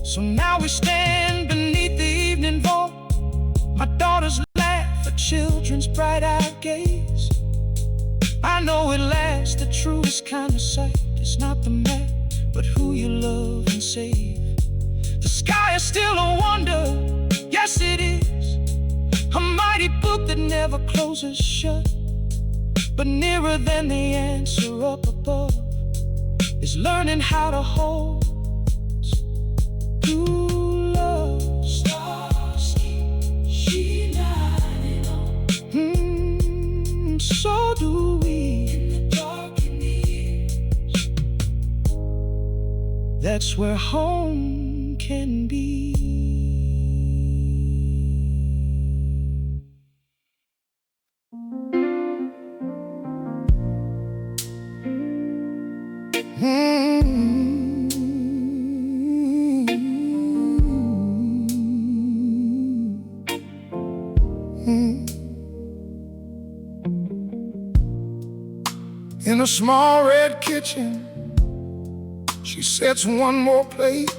So now we stand beneath the evening vault, my daughter's laugh, her children's bright-eyed gaze. I know at last the truest kind of sight is not the map, but who you love and save. The sky is still a wonder, yes it is, a mighty book that never closes shut. But nearer than the answer up above is learning how to hold true love. Stars keep shining on, so do we in the dark and the years. That's where home can be. In a small red kitchen, she sets one more plate.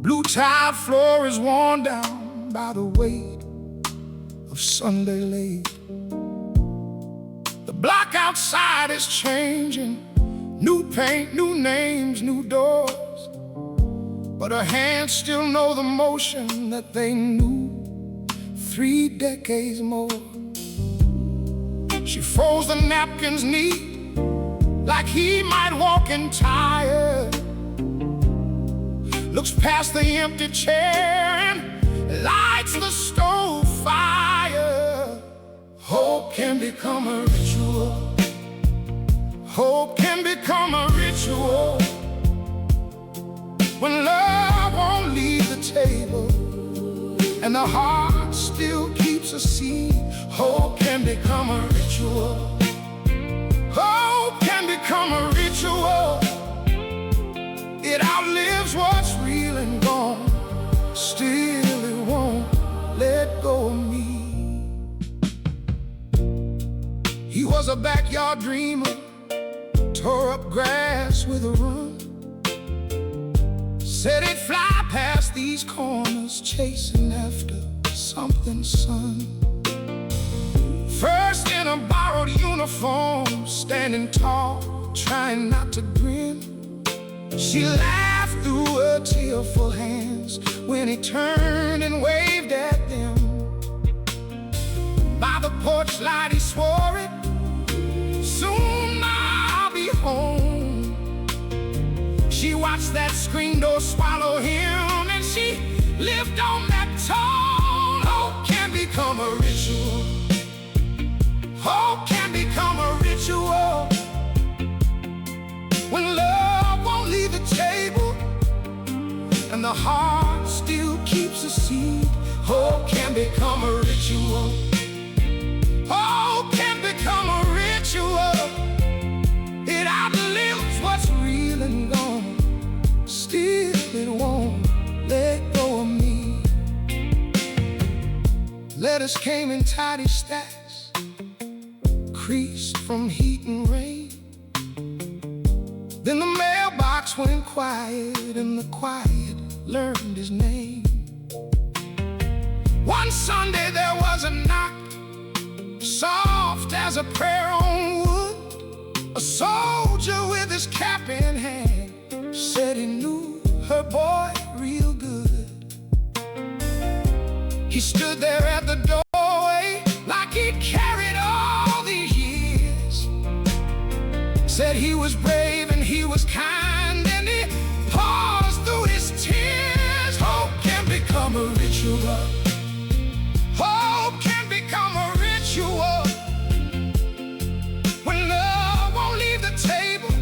Blue tiled floor is worn down by the weight of Sunday late. The block outside is changing, new paint, new names, new doors, but her hands still know the motion that they knew 3 decades more. She folds the napkins neat, like he might walk in tired, looks past the empty chair and lights the stove fire. Hope can become a ritual. Hope can become a ritual when love won't leave the table and the heart still keeps a seed. Hope can become a ritual. Hope can become a ritual. It outlives what's real and gone. Still it won't let go of me. He was a backyard dreamer, tore up grass with a run, said he'd fly past these corners, chasing after something, son. First in a borrowed uniform, standing tall, trying not to grin. She laughed through her tearful hands when he turned and waved at them. By the porch light he swore it, soon I'll be home. She watched that screen door swallow him, and she lived on that tone. Hope can become a ritual. Hope can become a ritual when love won't leave the table and the heart still keeps a seed. Hope can become a ritual. Hope can become a ritual. It outlives what's real and gone. Still it won't let go of me. Letters came in tidy stacks, creased from heat and rain. Then the mailbox rocks went quiet and the quiet learned his name. One Sunday there was a knock, soft as a prayer on wood. A soldier with his cap in hand said he knew her boy real good. He stood there at the doorway like he'd carried all these years. Said he was brave and he was kind, and he paused through his tears. Hope can become a ritual. Hope can become a ritual. When love won't leave the table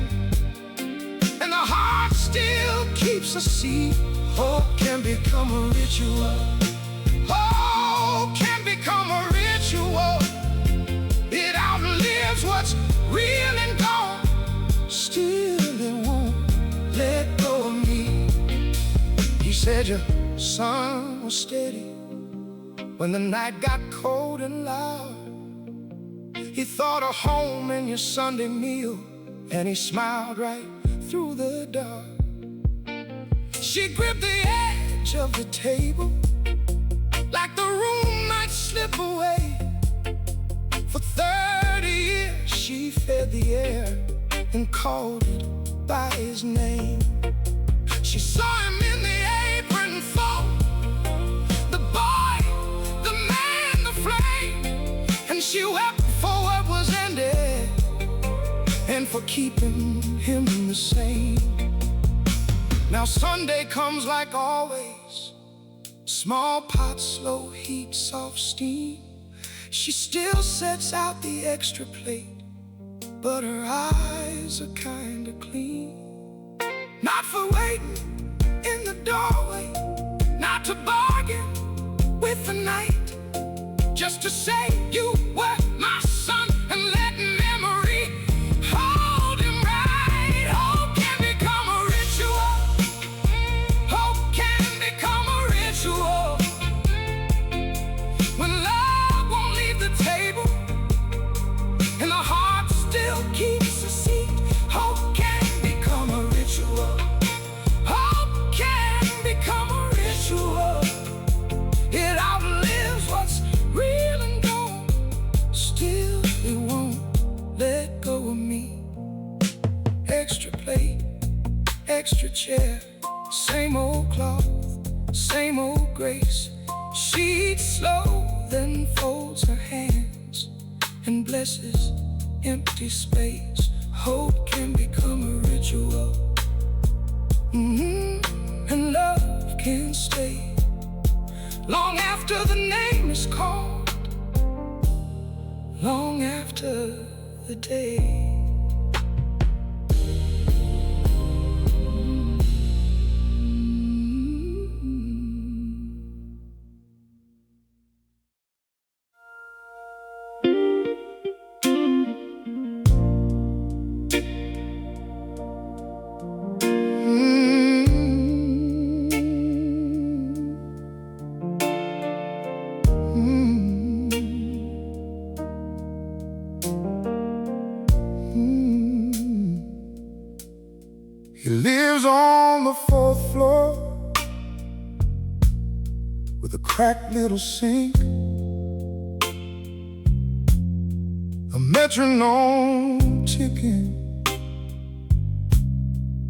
and the heart still keeps a seat, hope can become a ritual. Hope can become a ritual. It outlives what's real and gone. Still it won't let go of me. He said your sun was steady when the night got cold and loud. He thought of home and your Sunday meal, and he smiled right through the dark. She gripped the edge of the table like the room might slip away. For 30 years she fed the air and called it by his name. She saw him in the apron fall, the boy, the man, the flame, and she wept for what was ended and for keeping him the same. Now Sunday comes like always, small pot, slow heat, soft steam. She still sets out the extra plate, but her eyes are kinda clean. Not for waiting in the doorway, not to bargain with the night, just to say you were my son and let memory hold him right. Hope can become a ritual. Hope can become a ritual. When love won't leave the table and the heart still keeps a seat, hope can become a ritual. Hope can become a ritual. It outlives what's real and gone. Still it won't let go of me. Extra plate, extra chair, same old cloth, same old grace. She eats slow, then folds her hands and blesses empty space. Hope can become a ritual. And love can stay long after the name is called, long after the day. He lives on the 4th floor with a cracked little sink, a metronome ticking,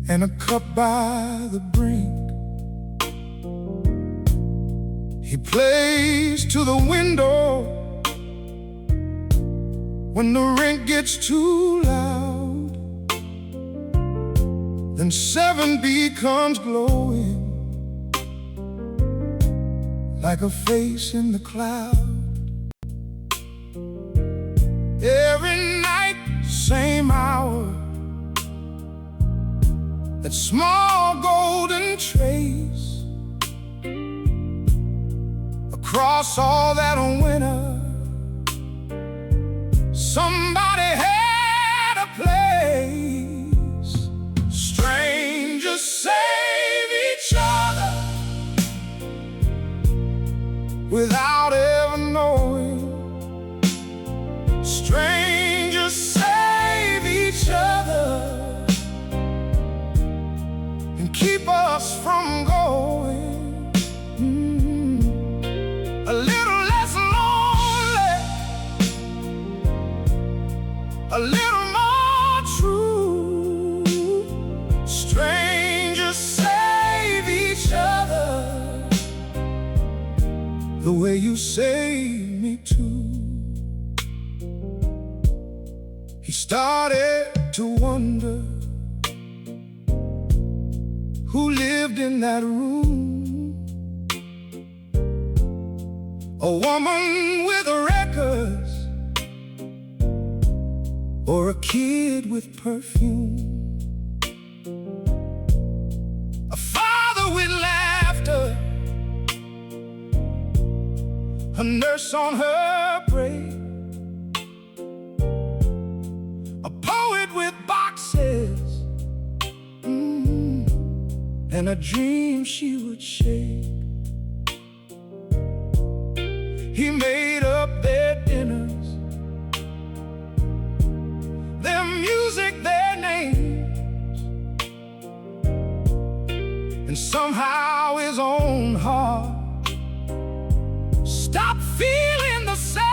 and a cup by the brink. He plays to the window when the rent gets too loud. Then 7 becomes glowing like a face in the cloud. Every night, same hour, that small golden trace across all that winter. Somebody had a place. Strangers save each other without ever knowing. Strangers save each other from going a little less lonely, a little more true. Strangers save each other the way you save me too. He started to wonder who lived in that room. A woman with records, or a kid with perfume, a father with laughter, a nurse on her break, a poet with boxes, and a dream she would shake. He made up their dinners, their music, their names, and somehow his own heart stopped feeling the same.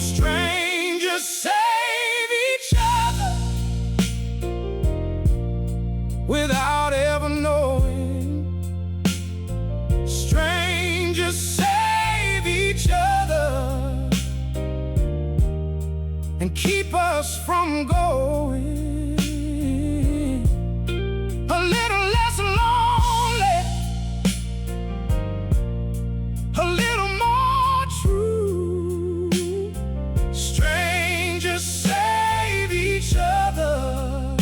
Strangers save each other without ever knowing. Strangers save each other and keep us from going a little less lonely, a little more true. Strangers save each other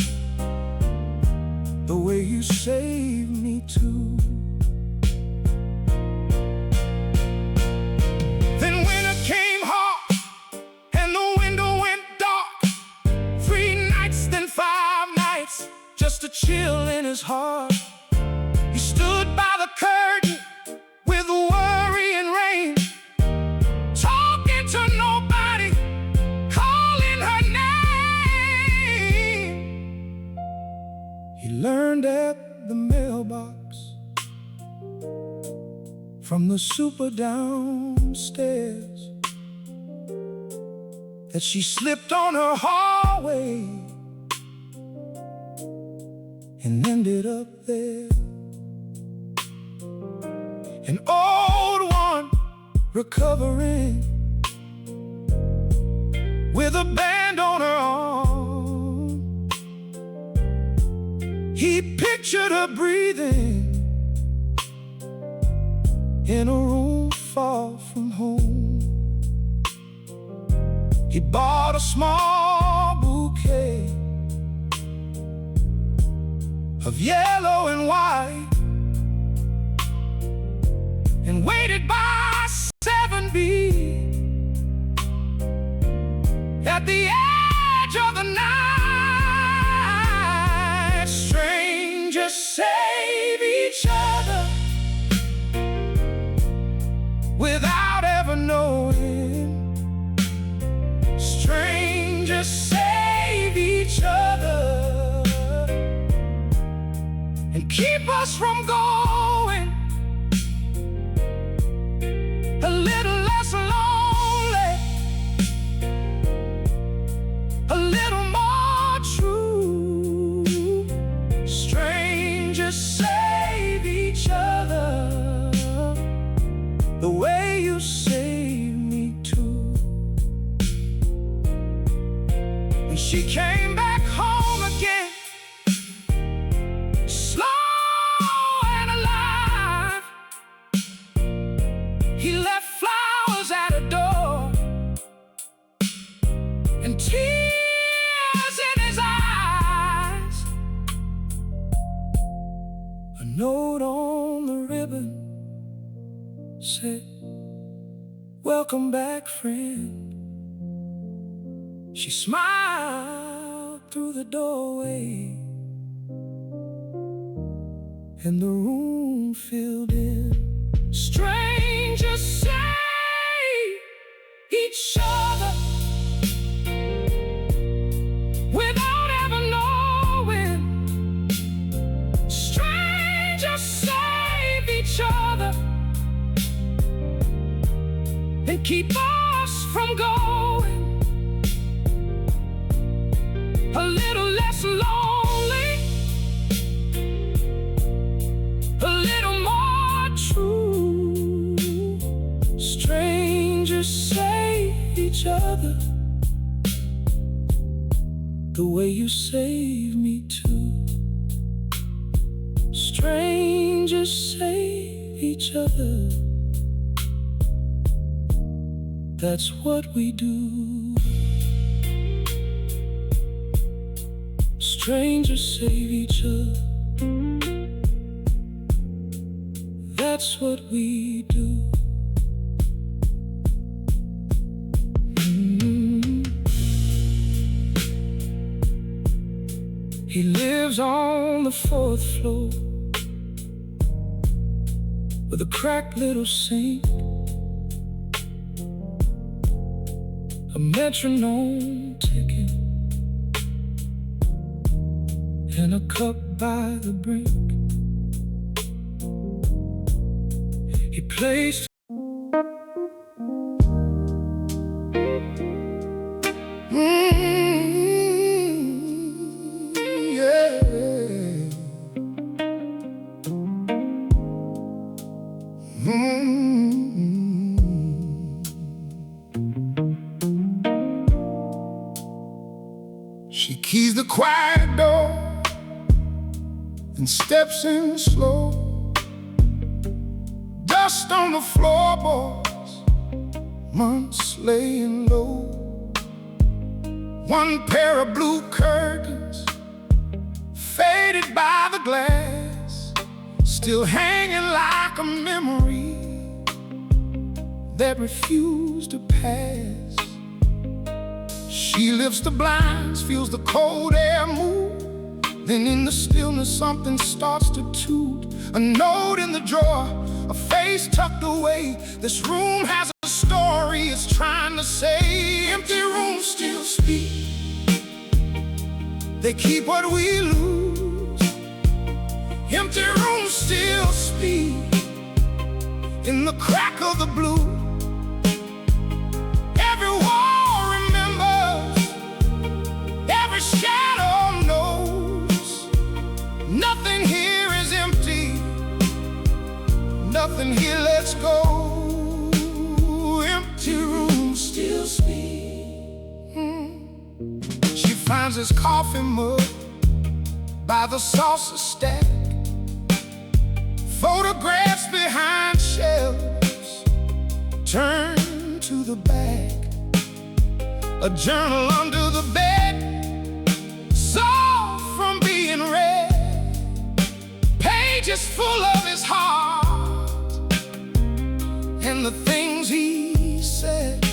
the way you save me too. Then winter came hot and the window went dark. 3 nights, then 5 nights, just a chill in his heart. He stood by the curtain with worry and rain, talking to nobody, calling her name. He learned at the mailbox from the super downstairs that she slipped on her hallway and ended up there. An old one recovering with a band on her arm. He pictured her breathing in a room far from home. He bought a small bouquet of yellow and white and waited by 7B at the edge of the night. Strangers save each other without ever knowing. Strangers save each other and keep us from going a little less lonely, a little more true. Strangers save each other the way you save me too. When she came back home again, slow and alive, he left flowers at her door and tears in his eyes. A note on the ribbon said, "Welcome back, friend." She smiled through the doorway and the room filled in. Strangers save each other without ever knowing. save each other and keep us from going a little less lonely, a little more true. Strangers save each other the way you save me too. Strangers save each other. That's what we do. Strangers save each other. That's what we do. He lives on the 4th floor with a cracked little sink, a metronome ticking, and a cup by the brink. He plays She keys the quiet door and steps in slow. Dust on the floorboards, months laying low. One pair of blue curtains, faded by the glass, still hanging like a memory that refused to pass. She lifts the blinds, feels the cold air move. Then in the stillness something starts to toot. A note in the drawer, a face tucked away. This room has a story it's trying to say. Empty rooms still speak, they keep what we lose. Empty rooms still speak in the crack of the blue. Every wall remembers, every shadow knows. Nothing here is empty, nothing here lets go. Empty rooms still speak. She finds his coffee mug by the saucer stack, photographs behind shelves, turn to the back. A journal under the bed, soft from being read. Pages full of his heart and the things he said.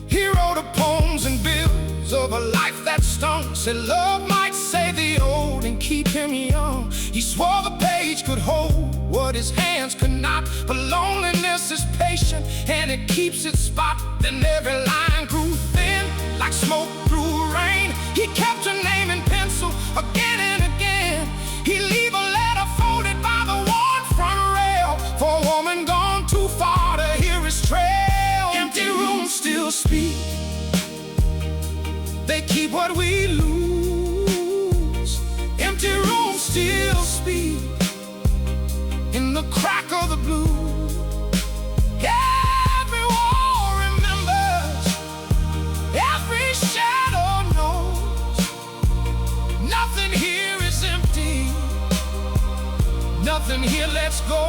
He wrote the poems and bills of a life that stung. Said love might save the old and keep him young. He swore the page could hold what his hands could not. But loneliness is patient and it keeps its spot. Then every line grew thin like smoke through rain. He kept her name in pencil again and again. He'd leave a letter folded by the worn front rail for a woman gone too far to hear his trail. Empty rooms still speak, they keep what we lose. Empty rooms still speak in the crack of the blue. Every wall remembers, every shadow knows. Nothing here is empty, nothing here lets go.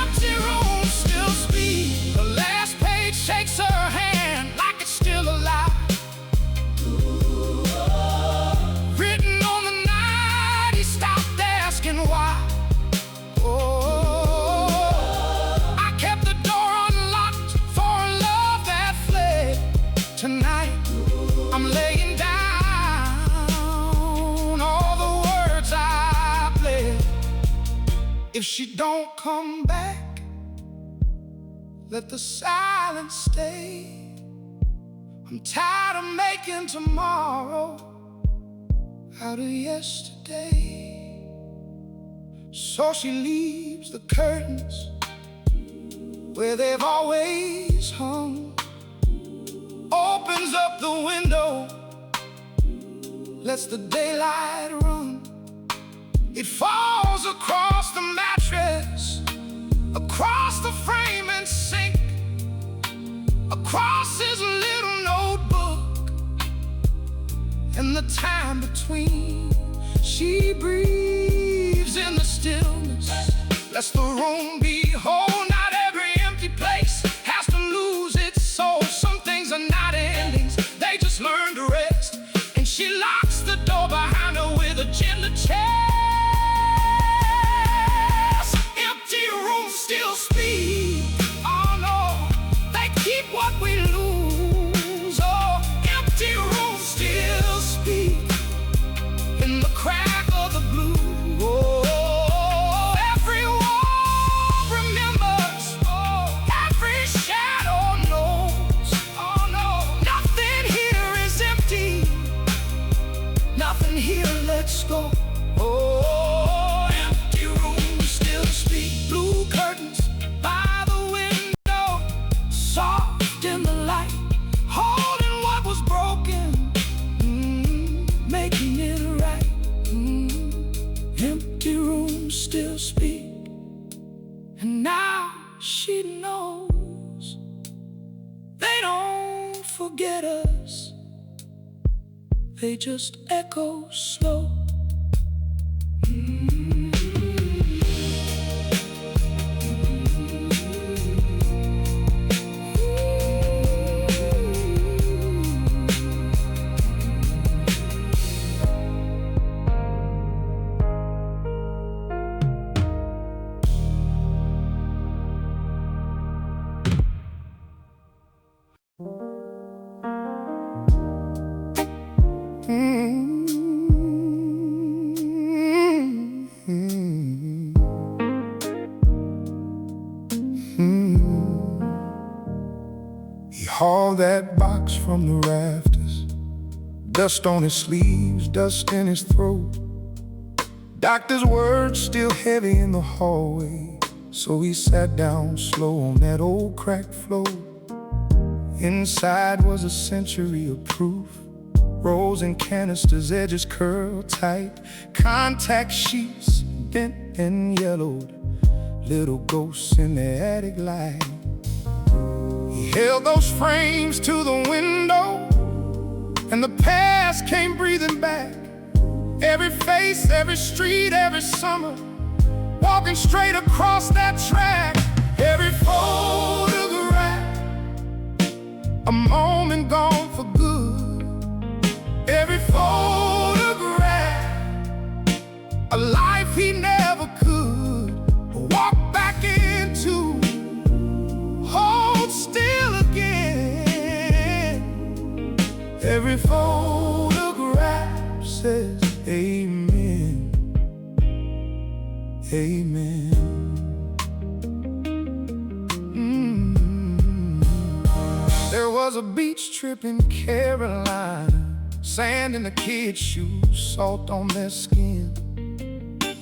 Empty rooms still speak. The last page shakes her hand like it's still alive. Written on the night he stopped asking why. I kept the door unlocked for a love that fled. Tonight I'm laying down all the words I bled. If she don't come back, let the silence stay. I'm tired of making tomorrow out of yesterday. So she leaves the curtains where they've always hung, opens up the window, lets the daylight run. It falls across the mattress, across the frame and sink, across his little notebook, and the time between. She breathes in the stillness, lets the room be whole. Not every empty place has to lose its soul. Some things are not endings, they just learn to rest. And she locks the door behind her with a gentle chest. Empty rooms still speak. Oh no, they keep what we lose. Oh, empty rooms still speak in the crack of the blue. Oh, every wall remembers. Oh, every shadow knows. Oh no, nothing here is empty, nothing here lets go. Oh, empty rooms still speak. Blue curtains by the window, soft in the light, holding what was broken, making it right. Empty rooms still speak, and now she knows they don't forget us, they just echo slow. He hauled that box from the rafters, dust on his sleeves, dust in his throat. Doctor's words still heavy in the hallway, so he sat down slow on that old cracked floor. Inside was a century of proof, rolls and canisters, edges curled tight, contact sheets bent and yellowed, little ghosts in the attic light. He held those frames to the window, and the past came breathing back. Every face, every street, every summer, walking straight across that track. Every photograph, a moment gone for good. Every photograph, a life he never could walk back into, hold still again. Every photograph says amen, amen. There was a beach trip in Carolina, sand in the kids' shoes, salt on their skin.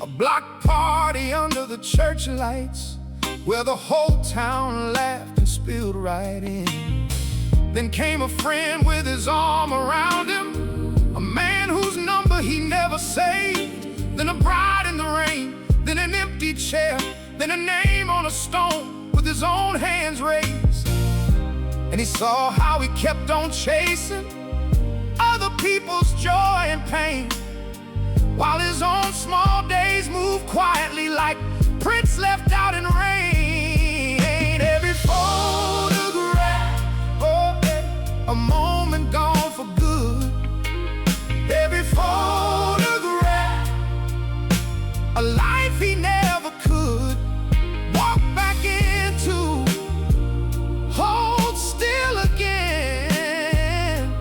A block party under the church lights, where the whole town laughed and spilled right in. Then came a friend with his arm around him, a man whose number he never saved. Then a bride in the rain, then an empty chair, then a name on a stone with his own hands raised. And he saw how he kept on chasing other people's joy and pain, while his own small days moved quietly like prints left out in rain. Every photograph, oh, a moment gone for good. Every photograph, a life he never could walk back into, hold still again.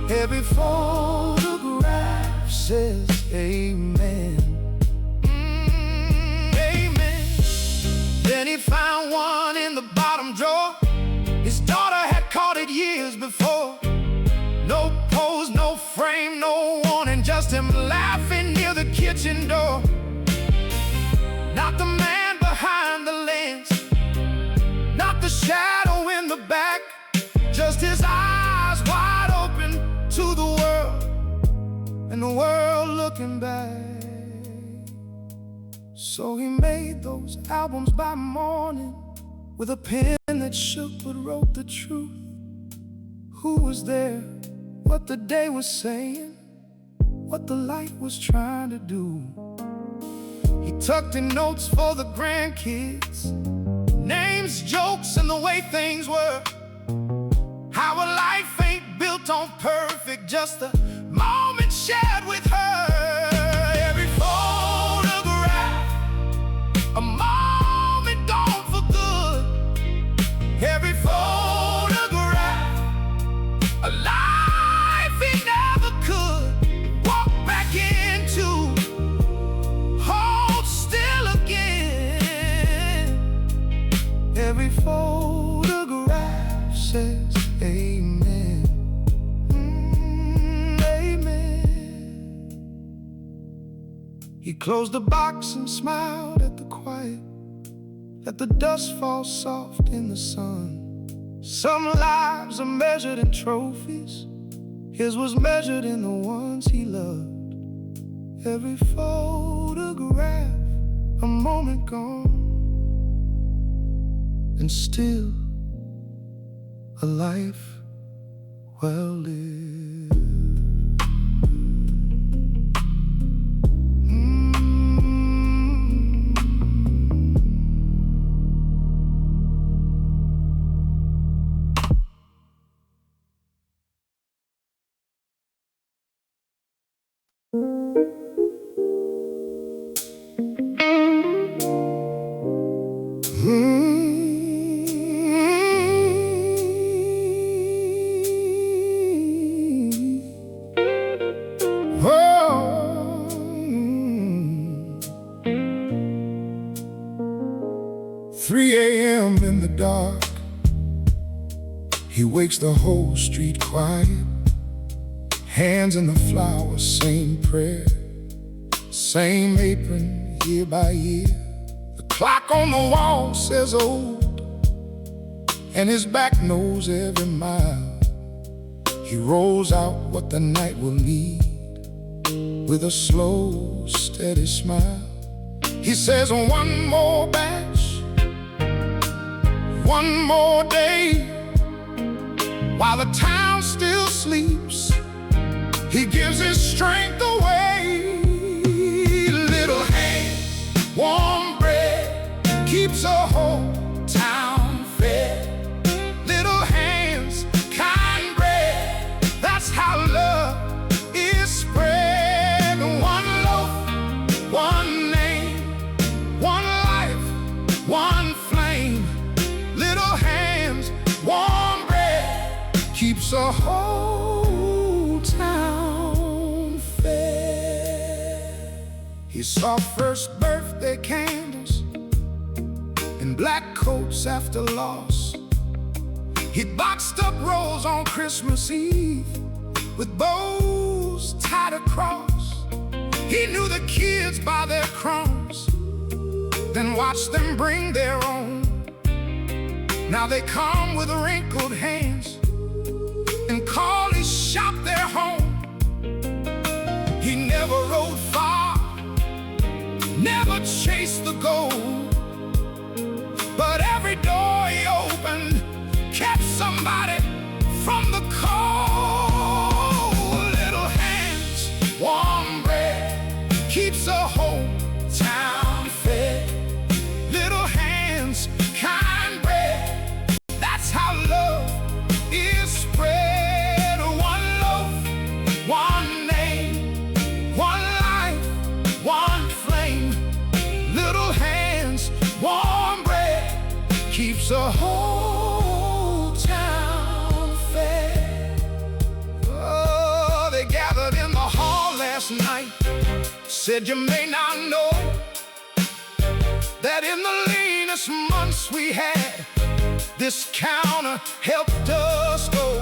Every photograph says amen, amen. Then he found one in the bottom drawer. His daughter had caught it years before. No pose, no frame, no warning, just him laughing near the kitchen door. the world looking back. So he made those albums by morning with a pen that shook but wrote the truth. Who was there, what the day was saying, what the light was trying to do. He tucked in notes for the grandkids, names, jokes, and the way things were. How a life ain't built on perfect, just a moment shared with her. Every photograph, a moment gone for good. Every photograph, a life he never could walk back into, hold still again. Every photograph says amen, amen. He closed the box and smiled at the quiet, let the dust fall soft in the sun. Some lives are measured in trophies, his was measured in the ones he loved. Every photograph, a moment gone, and still a life well lived. In the dark, he wakes the whole street quiet. Hands in the flowers, same prayer, same apron year by year. The clock on the wall says old, and his back knows every mile. He rolls out what the night will need with a slow, steady smile. He says, one more batch, one more day, while the town still sleeps, he gives his strength away. Little hands, warm bread, keeps a whole town fed. Little hands, kind bread, that's how love is spread. One loaf, one name, one life, one flame. Little hands, warm bread, keeps a whole town fed. He saw first birthday candles and black coats after loss. He boxed up rolls on Christmas Eve with bows tied across. He knew the kids by their crumbs, then watched them bring their own. Now they come with wrinkled hands and call his shop their home. He never rode far, never chased the gold, but every door he opened kept somebody from the cold. Little hands, warm bread, keeps a whole town fed. Little hands, kind bread, that's how love is spread. One loaf, one name, one life, one flame. Little hands, warm bread, keeps a whole town fed. Oh, they gathered in the hall last night, said you may not know that in the leanest months we had, this counter helped us go.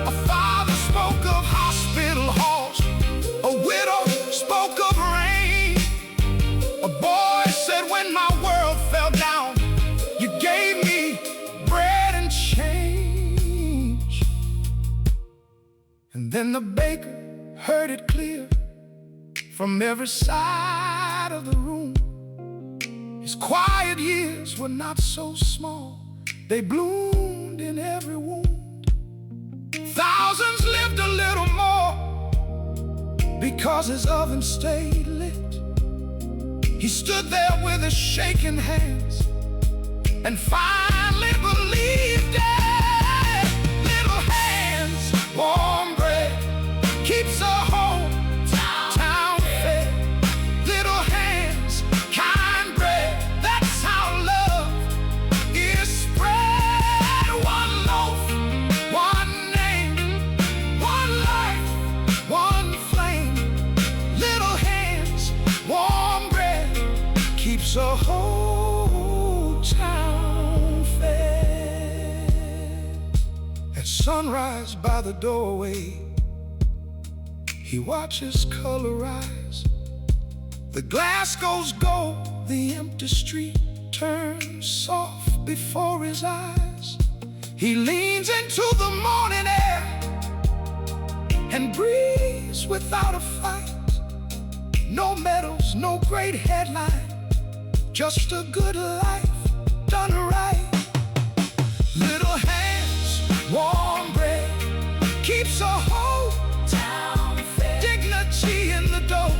A father spoke of hospital halls, a widow spoke of rain. A boy said, when my world fell down, you gave me bread and change. And then the baker heard it clear. from every side of the room. His quiet years were not so small, they bloomed in every wound. Thousands lived a little more because his oven stayed lit. He stood there with his shaking hands and finally believed it. Little hands, warm bread, keeps a whole town fed. Little hands, kind bread, that's how love is spread. One loaf, one name, one life, one flame. Little hands, warm bread, keeps a whole town fed. At sunrise by the doorway, he watches color rise. The glass goes gold, the empty street turns soft before his eyes. He leans into the morning air and breathes without a fight. No medals, no great headline, just a good life done right. Little hands, warm bread, keeps a whole town fed. Dignity in the dough,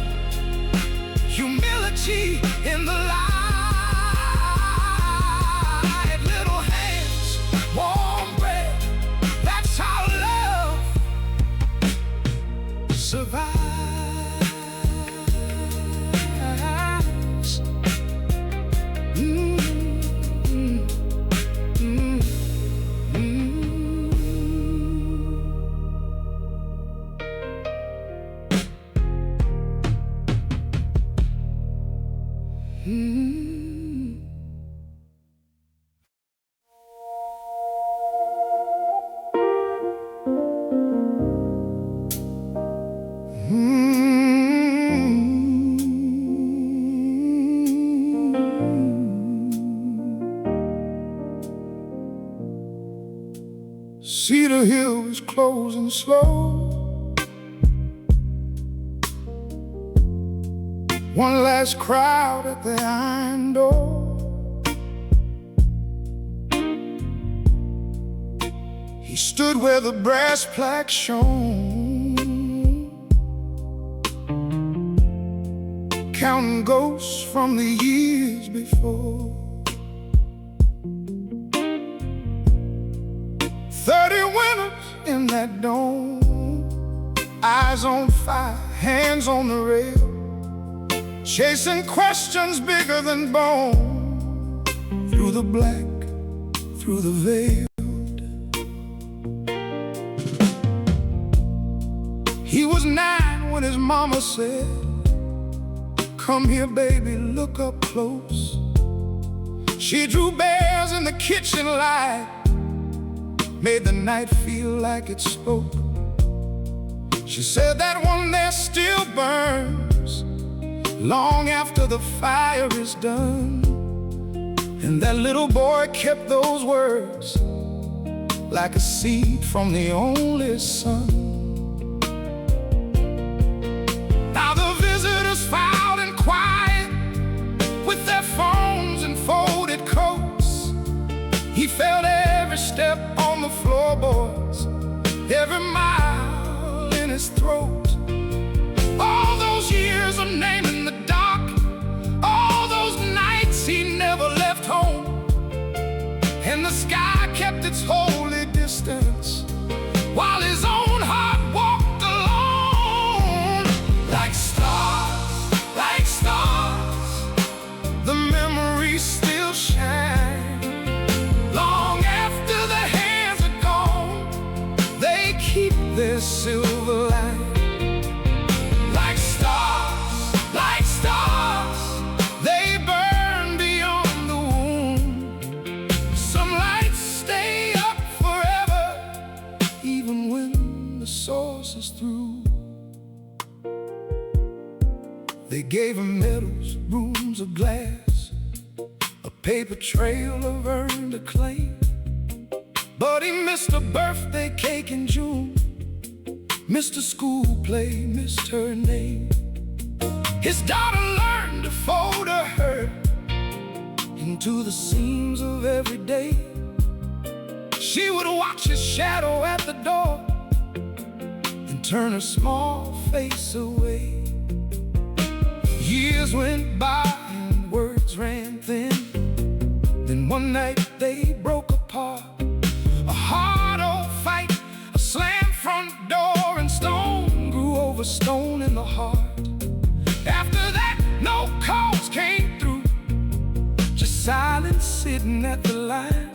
humility in the light. Little hands, warm bread, that's how love survives. Cedar Hill is closing slow. One last crowd at the iron door. He stood where the brass plaque shone, counting ghosts from the years before. 30 winters in that dome, eyes on fire, hands on the rail, chasing questions bigger than bone, through the black, through the veiled. He was 9 when his mama said, "Come here, baby, look up close." She drew bears in the kitchen light, made the night feel like it spoke. She said that one there still burns long after the fire is done. And that little boy kept those words like a seed from the only son. Now the visitors filed in quiet with their phones and folded coats. He felt every step on the floorboards, every mile in his throat. All those years of naming the dark, all those nights he never left home. And the sky kept its holy distance while his own heart walked alone. Like stars, the memories still shine. Long after the hands are gone, they keep their silver light. Like stars, they burn beyond the wound. Some lights stay up forever, even when the source is through. They gave him medals, rooms of glass, a paper trail of earned acclaim. But he missed a birthday cake in June, missed a school play, missed her name. His daughter learned to fold her hurt into the seams of every day. She would watch his shadow at the door and turn her small face away. Years went by and words ran thin. Then one night they broke apart. A hard old fight, a slammed front door, and stone grew over stone in the heart. After that, no calls came through, just silence sitting at the line.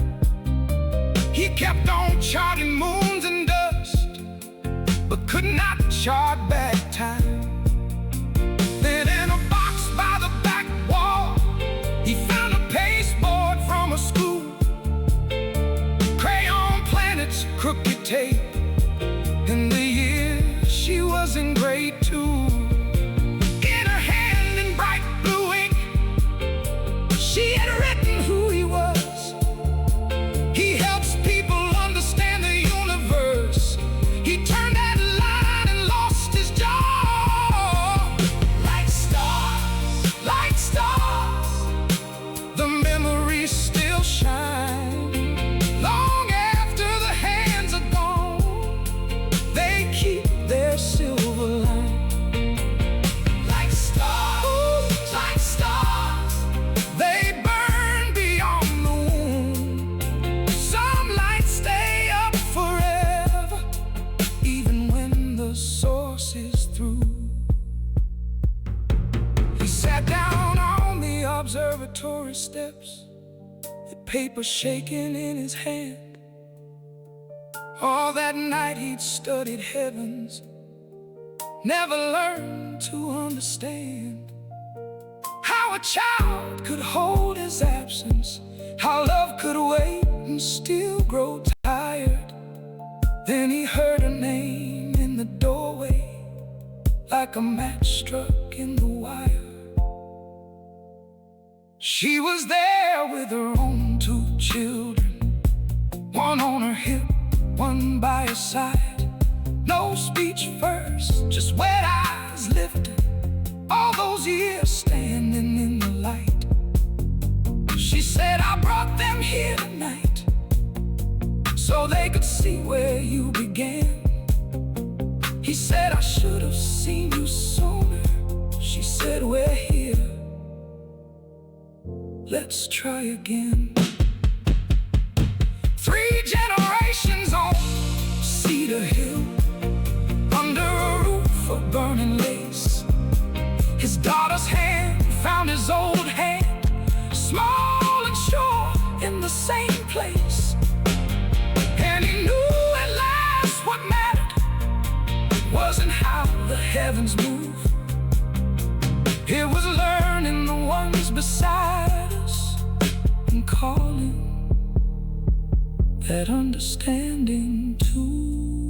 He kept on charting moons and dust, but could not chart back time. Then in a box by the back wall, he found a pasteboard from a school. Crayon planets, crooked tape, and the year she was in grade 2. In her hand in bright blue ink, she had written who he was. He helps people understand the universe. He turned that line and lost his jaw. Like stars, the memories still shine. Long after the hands are gone, they keep their silver line. Like stars, they burn beyond the womb. Some lights stay up forever, even when the source is through. He sat down on the observatory steps, the paper shaking in his hand. All that night he'd studied heavens, never learned to understand how a child could hold his absence, how love could wait and still grow tired. Then he heard her name in the doorway, like a match struck in the wire. She was there with her own 2 children, one on her hip, one by her side. No speech first, just wet eyes lifted, all those years standing in the light. She said, I brought them here tonight so they could see where you began. He said, I should have seen you sooner. She said, we're here, let's try again. 3 generations on Cedar Hill, under a roof of burning lace. His daughter's hand found his old hand, small and sure in the same place. And he knew at last what mattered wasn't how the heavens move. It was learning the ones beside us and calling that understanding too.